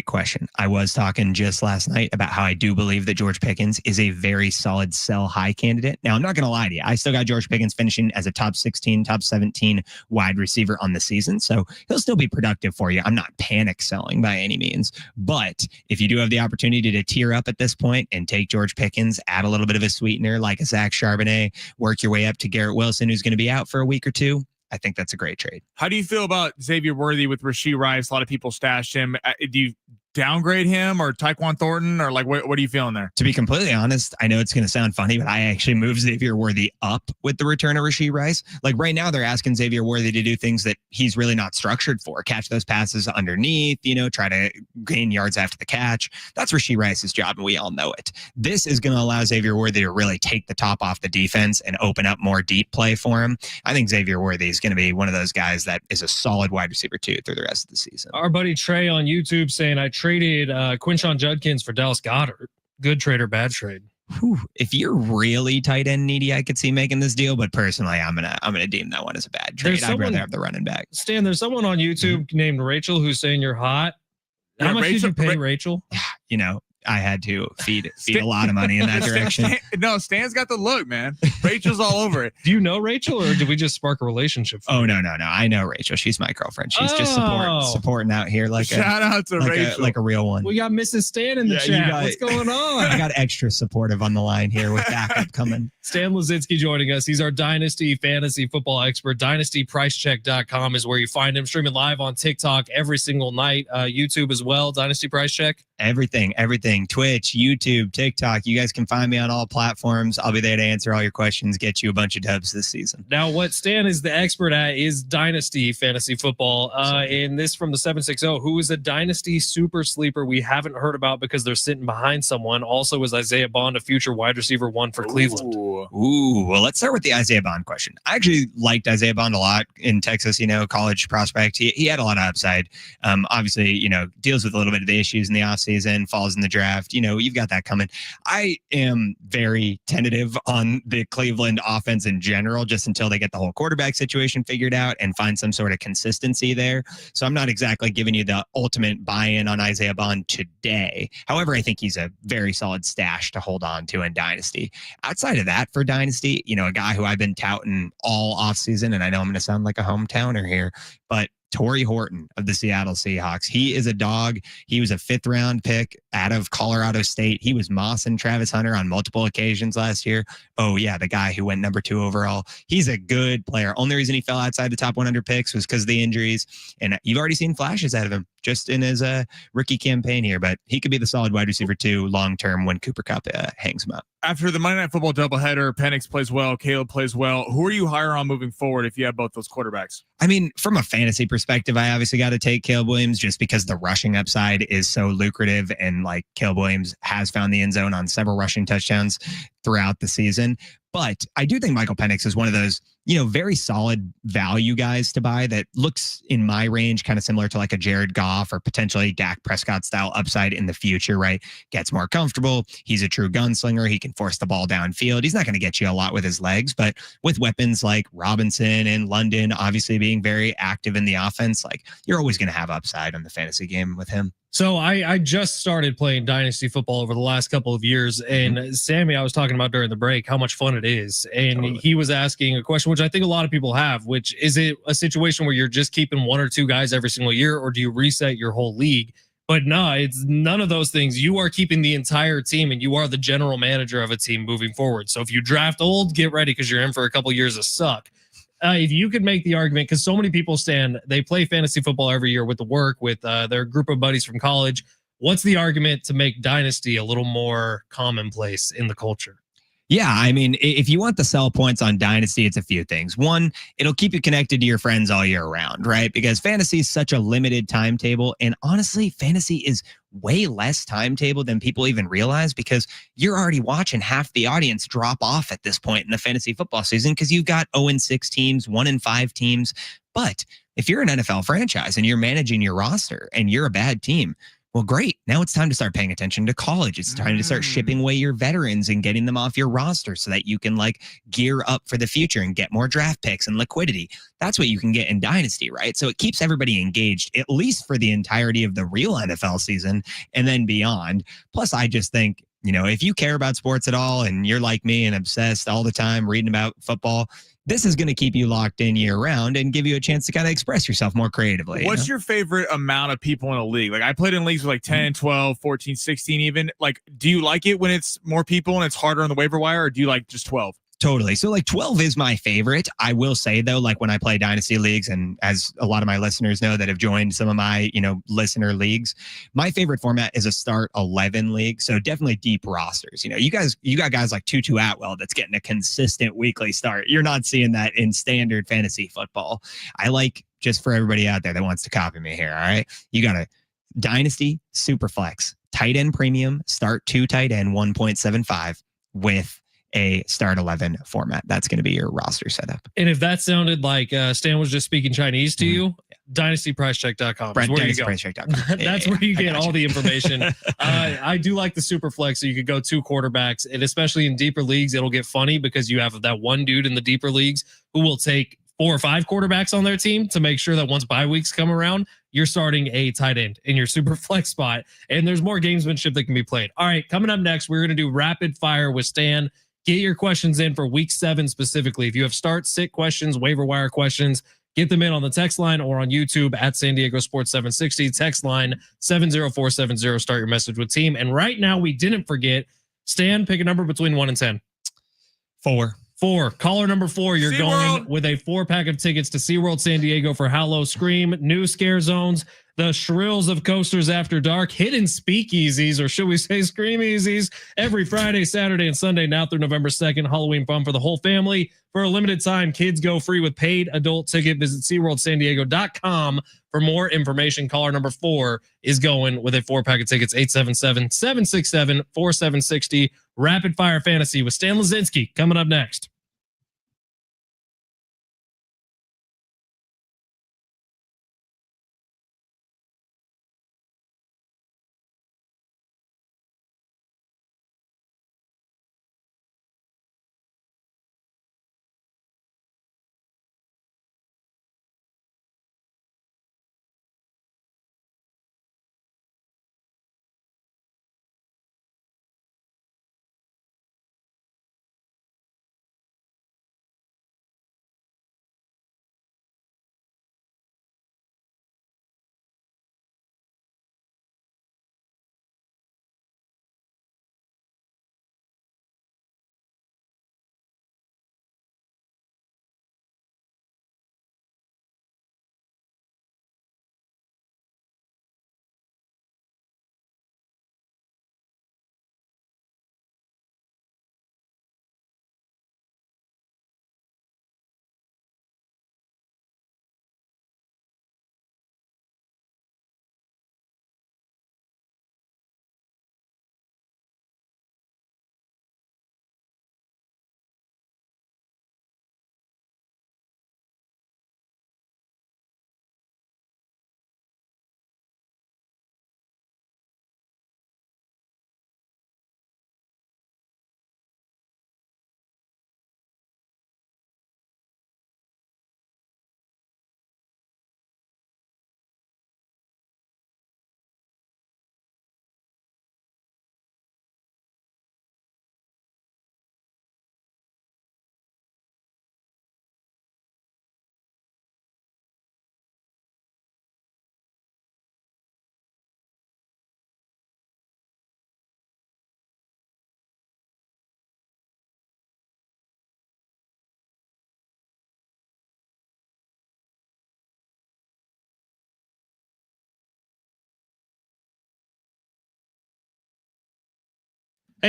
question. I was talking just last night about how I do believe that George Pickens is a very solid sell high candidate. Now, I'm not going to lie to you. I still got George Pickens finishing as a top 16, top 17 wide receiver on the season. So he'll still be productive for you. I'm not panic selling by any means. But if you do have the opportunity to tier up at this point and take George Pickens, add a little bit of a sweetener like a Zach Charbonnet, work your way up to Garrett Wilson, who's going to be out for a week or two, I think that's a great trade. How do you feel about Xavier Worthy with Rashee Rice? A lot of people stashed him. Do you downgrade him or Tyquan Thornton or like what are you feeling there? To be completely honest, I know it's going to sound funny, but I actually moved Xavier Worthy up with the return of Rashee Rice. Like right now, they're asking Xavier Worthy to do things that he's really not structured for. Catch those passes underneath, try to gain yards after the catch. That's Rashee Rice's job, and we all know it. This is going to allow Xavier Worthy to really take the top off the defense and open up more deep play for him. I think Xavier Worthy is going to be one of those guys that is a solid wide receiver too through the rest of the season. Our buddy Trey on YouTube saying I traded Quinshon Judkins for Dallas Goedert. Good trade or bad trade? Whew. If you're really tight end needy, I could see making this deal, but personally, I'm gonna deem that one as a bad trade. I'd rather have the running back. Stan, there's someone on YouTube named Rachel who's saying you're hot. How much did you pay Rachel? I had to feed a lot of money in that direction. Stan's got the look, man. Rachel's all over it. Do you know Rachel, or did we just spark a relationship? Oh, no. I know Rachel. She's my girlfriend. She's just supporting out here shout out to Rachel. Like a real one. We got Mrs. Stan in the chat. What's going on? I got extra supportive on the line here with backup coming. Stan Lazinski joining us. He's our Dynasty fantasy football expert. DynastyPriceCheck.com is where you find him, streaming live on TikTok every single night. YouTube as well. Dynasty Price Check. Everything. Twitch, YouTube, TikTok. You guys can find me on all platforms. I'll be there to answer all your questions, get you a bunch of dubs this season. Now, what Stan is the expert at is Dynasty fantasy football. And this from the 760, who is a Dynasty super sleeper we haven't heard about because they're sitting behind someone. Also, is Isaiah Bond a future wide receiver one for Cleveland? Ooh, well, let's start with the Isaiah Bond question. I actually liked Isaiah Bond a lot in Texas, college prospect. He had a lot of upside. Obviously, deals with a little bit of the issues in the offseason, falls in the draft. You've got that coming. I am very tentative on the Cleveland offense in general, just until they get the whole quarterback situation figured out and find some sort of consistency there. So I'm not exactly giving you the ultimate buy-in on Isaiah Bond today. However, I think he's a very solid stash to hold on to in Dynasty. Outside of that, for Dynasty, a guy who I've been touting all offseason, and I know I'm going to sound like a hometowner here, but Torrey Horton of the Seattle Seahawks. He is a dog. He was a 5th round pick out of Colorado State. He was mossing Travis Hunter on multiple occasions last year. Oh yeah, the guy who went number 2 overall. He's a good player. Only reason he fell outside the top 100 picks was because of the injuries. And you've already seen flashes out of him. just in his rookie campaign here, but he could be the solid wide receiver 2 long term when Cooper Kupp hangs him up. After the Monday Night Football doubleheader, Penix plays well, Caleb plays well. Who are you higher on moving forward if you have both those quarterbacks? I mean, from a fantasy perspective, I obviously got to take Caleb Williams just because the rushing upside is so lucrative. And like Caleb Williams has found the end zone on several rushing touchdowns throughout the season. But I do think Michael Penix is one of those, very solid value guys to buy that looks in my range kind of similar to like a Jared Goff or potentially Dak Prescott style upside in the future, right? Gets more comfortable. He's a true gunslinger. He can force the ball downfield. He's not going to get you a lot with his legs, but with weapons like Robinson and London obviously being very active in the offense, like you're always going to have upside on the fantasy game with him. So I just started playing Dynasty football over the last couple of years. And Sammy, I was talking about during the break how much fun it is. And he was asking a question, which I think a lot of people have, which is it a situation where you're just keeping 1 or 2 guys every single year, or do you reset your whole league? But no, it's none of those things. You are keeping the entire team and you are the general manager of a team moving forward. So if you draft old, get ready because you're in for a couple years of suck. If you could make the argument, because so many people they play fantasy football every year with the work, with their group of buddies from college. What's the argument to make Dynasty a little more commonplace in the culture? Yeah, I mean, if you want the sell points on Dynasty, it's a few things. One, it'll keep you connected to your friends all year round, right? Because fantasy is such a limited timetable. And honestly, fantasy is way less timetable than people even realize because you're already watching half the audience drop off at this point in the fantasy football season because you've got 0-6 teams, 1-5 teams. But if you're an NFL franchise and you're managing your roster and you're a bad team, well, great. Now it's time to start paying attention to college. It's time to start shipping away your veterans and getting them off your roster so that you can like gear up for the future and get more draft picks and liquidity. That's what you can get in Dynasty, right? So it keeps everybody engaged, at least for the entirety of the real NFL season and then beyond. Plus, I just think, if you care about sports at all and you're like me and obsessed all the time reading about football, this is going to keep you locked in year round and give you a chance to kind of express yourself more creatively. What's your favorite amount of people in a league? Like I played in leagues with like 10, 12, 14, 16 even. Like, do you like it when it's more people and it's harder on the waiver wire, or do you like just 12? Totally. So like 12 is my favorite. I will say though, like when I play Dynasty leagues, and as a lot of my listeners know that have joined some of my, listener leagues, my favorite format is a start 11 league. So definitely deep rosters. You got guys like Tutu Atwell that's getting a consistent weekly start. You're not seeing that in standard fantasy football. I like, just for everybody out there that wants to copy me here. All right. You got a Dynasty Superflex tight end premium, start 2 tight end 1.75 with a start 11 format. That's going to be your roster setup. And if that sounded like Stan was just speaking Chinese to you, dynastypricecheck.com is where you go. That's where you get all the information. I do like the super flex, so you could go 2 quarterbacks, and especially in deeper leagues, it'll get funny because you have that one dude in the deeper leagues who will take 4 or 5 quarterbacks on their team to make sure that once bye weeks come around, you're starting a tight end in your super flex spot. And there's more gamesmanship that can be played. All right, coming up next, we're going to do rapid fire with Stan. Get your questions in for week 7 specifically. If you have start, sit questions, waiver wire questions, get them in on the text line or on YouTube at San Diego Sports 760. Text line 70470. Start your message with team. And right now, we didn't forget, Stan, pick a number between 1 and 10. 4. 4. Caller number 4, you're SeaWorld. going with a 4-pack of tickets to SeaWorld San Diego for Hallow Scream, new scare zones, the shrills of Coasters After Dark, hidden speakeasies, or should we say screameasies, every Friday, Saturday, and Sunday now through November 2nd. Halloween fun for the whole family. For a limited time, kids go free with paid adult ticket. Visit SeaWorldSanDiego.com for more information. Caller number 4 is going with a 4-pack of tickets, 877-767-4760. Rapid Fire Fantasy with Stan Lazinski coming up next.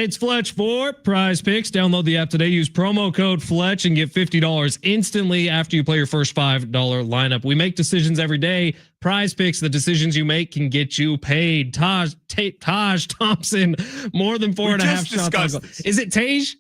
It's Fletch for Prize Picks. Download the app today. Use promo code Fletch and get $50 instantly after you play your first $5 lineup. We make decisions every day. Prize Picks, the decisions you make can get you paid. Taj Thompson, more than 4.5 shots on goal. Is it Tage?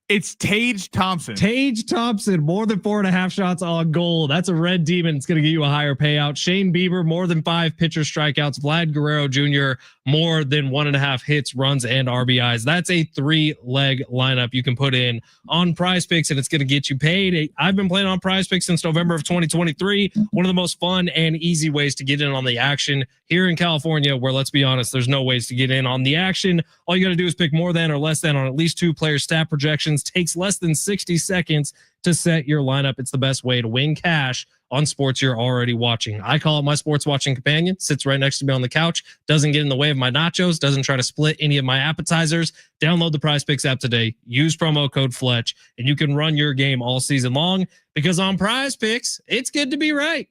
It's Tage Thompson. Tage Thompson, more than 4.5 shots on goal. That's a red demon. It's going to get you a higher payout. Shane Bieber, more than 5 pitcher strikeouts. Vlad Guerrero Jr., more than 1.5 hits, runs, and RBIs. That's a 3-leg lineup you can put in on Prize Picks, and it's going to get you paid. I've been playing on Prize Picks since November of 2023. One of the most fun and easy ways to get in on the action here in California, where, let's be honest, there's no ways to get in on the action. All you got to do is pick more than or less than on at least 2 players' stat projections. Takes less than 60 seconds to set your lineup. It's the best way to win cash on sports you're already watching. I call it my sports watching companion. Sits right next to me on the couch. Doesn't get in the way of my nachos. Doesn't try to split any of my appetizers. Download the Prize Picks app today. Use promo code Fletch, and you can run your game all season long, because on Prize Picks, it's good to be right.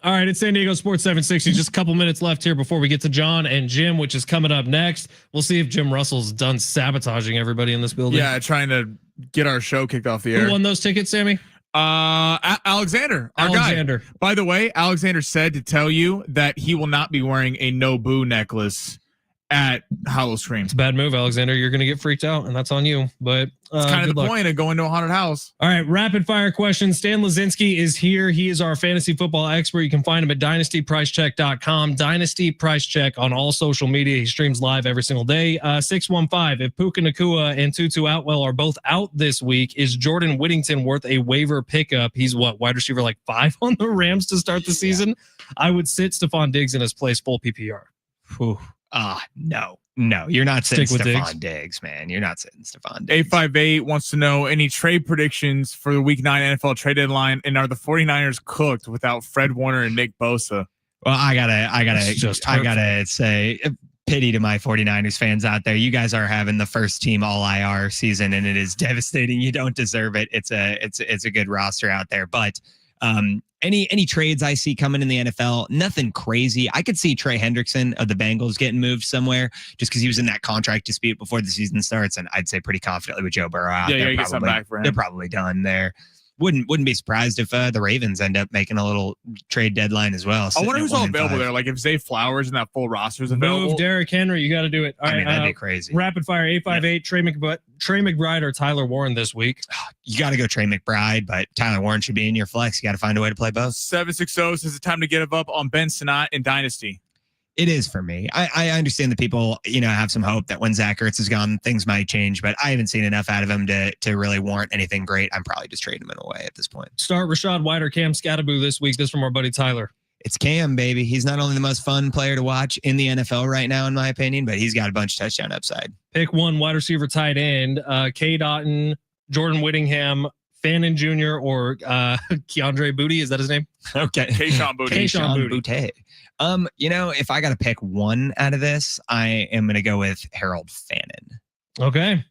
All right, it's San Diego Sports 760. Just a couple minutes left here before we get to John and Jim, which is coming up next. We'll see if Jim Russell's done sabotaging everybody in this building. Yeah, trying to get our show kicked off the air. Who won those tickets, Sammy? Alexander, our guy. By the way, Alexander said to tell you that he will not be wearing a no boo necklace at Hollow Scream. It's a bad move, Alexander. You're going to get freaked out, and that's on you. But it's kind of the point of going to a haunted house. All right, rapid fire questions. Stan Lazinski is here. He is our fantasy football expert. You can find him at dynastypricecheck.com. Dynasty Price Check on all social media. He streams live every single day. 615. If Puka Nacua and Tutu Atwell are both out this week, is Jordan Whittington worth a waiver pickup? He's wide receiver like 5 on the Rams to start the season. I would sit Stephon Diggs in his place, full PPR. Whew. No, you're not sitting Stephon Diggs, man. You're not sitting Stephon Diggs. 858 wants to know any trade predictions for the Week 9 NFL trade deadline, and are the 49ers cooked without Fred Warner and Nick Bosa? Well, I gotta say, pity to my 49ers fans out there. You guys are having the first team all IR season, and it is devastating. You don't deserve it. It's a good roster out there, but any trades I see coming in the NFL, nothing crazy. I could see Trey Hendrickson of the Bengals getting moved somewhere just because he was in that contract dispute before the season starts, and I'd say pretty confidently with Joe Burrow out there, get some back for him. They're probably done there. Wouldn't be surprised if the Ravens end up making a little trade dedeadline as well. I wonder who's all available there. Like if Zay Flowers and that full roster is available. Move Derrick Henry. You got to do it. All right, that'd be crazy. Rapid fire 858. Trey McBride or Tyler Warren this week? You got to go Trey McBride, but Tyler Warren should be in your flex. You got to find a way to play both. 760 says it's time to give up on Ben Sinnott in Dynasty. It is for me. I understand that people, have some hope that when Zach Ertz is gone, things might change, but I haven't seen enough out of him to really warrant anything great. I'm probably just trading him away at this point. Start Rashad White or Cam Scatterboo this week. This from our buddy Tyler. It's Cam, baby. He's not only the most fun player to watch in the NFL right now, in my opinion, but he's got a bunch of touchdown upside. Pick one wide receiver, tight end. K. Dotton, Jordan Whittingham, Fannin Jr. or Keandre Booty. Is that his name? Okay. Kayshon Boutte. Kayshon Boutte. If I got to pick one out of this, I am going to go with Harold Fannin. Okay.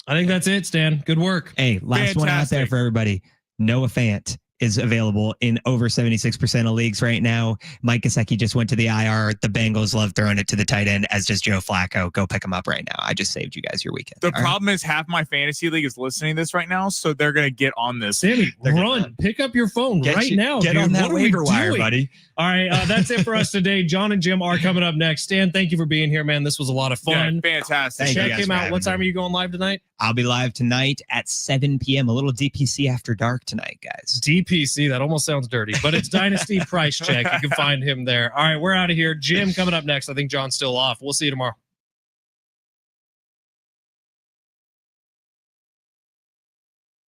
I think that's it, Stan. Good work. Hey, last one out there for everybody. Noah Fant is available in over 76% of leagues right now. Mike Gesicki just went to the IR. The Bengals love throwing it to the tight end, as does Joe Flacco. Go pick him up right now. I just saved you guys your weekend. The problem is half my fantasy league is listening to this right now, so they're going to get on this. Sammy, run. Pick up your phone now. Get on that waiver wire, buddy. All right, that's it for us today. John and Jim are coming up next. Stan, thank you for being here, man. This was a lot of fun. Yeah, fantastic. Check him out. What time are you going live tonight? I'll be live tonight at 7 p.m. A little DPC after dark tonight, guys. DPC, that almost sounds dirty, but it's Dynasty Price Check. You can find him there. All right, we're out of here. Jim coming up next. I think John's still off. We'll see you tomorrow.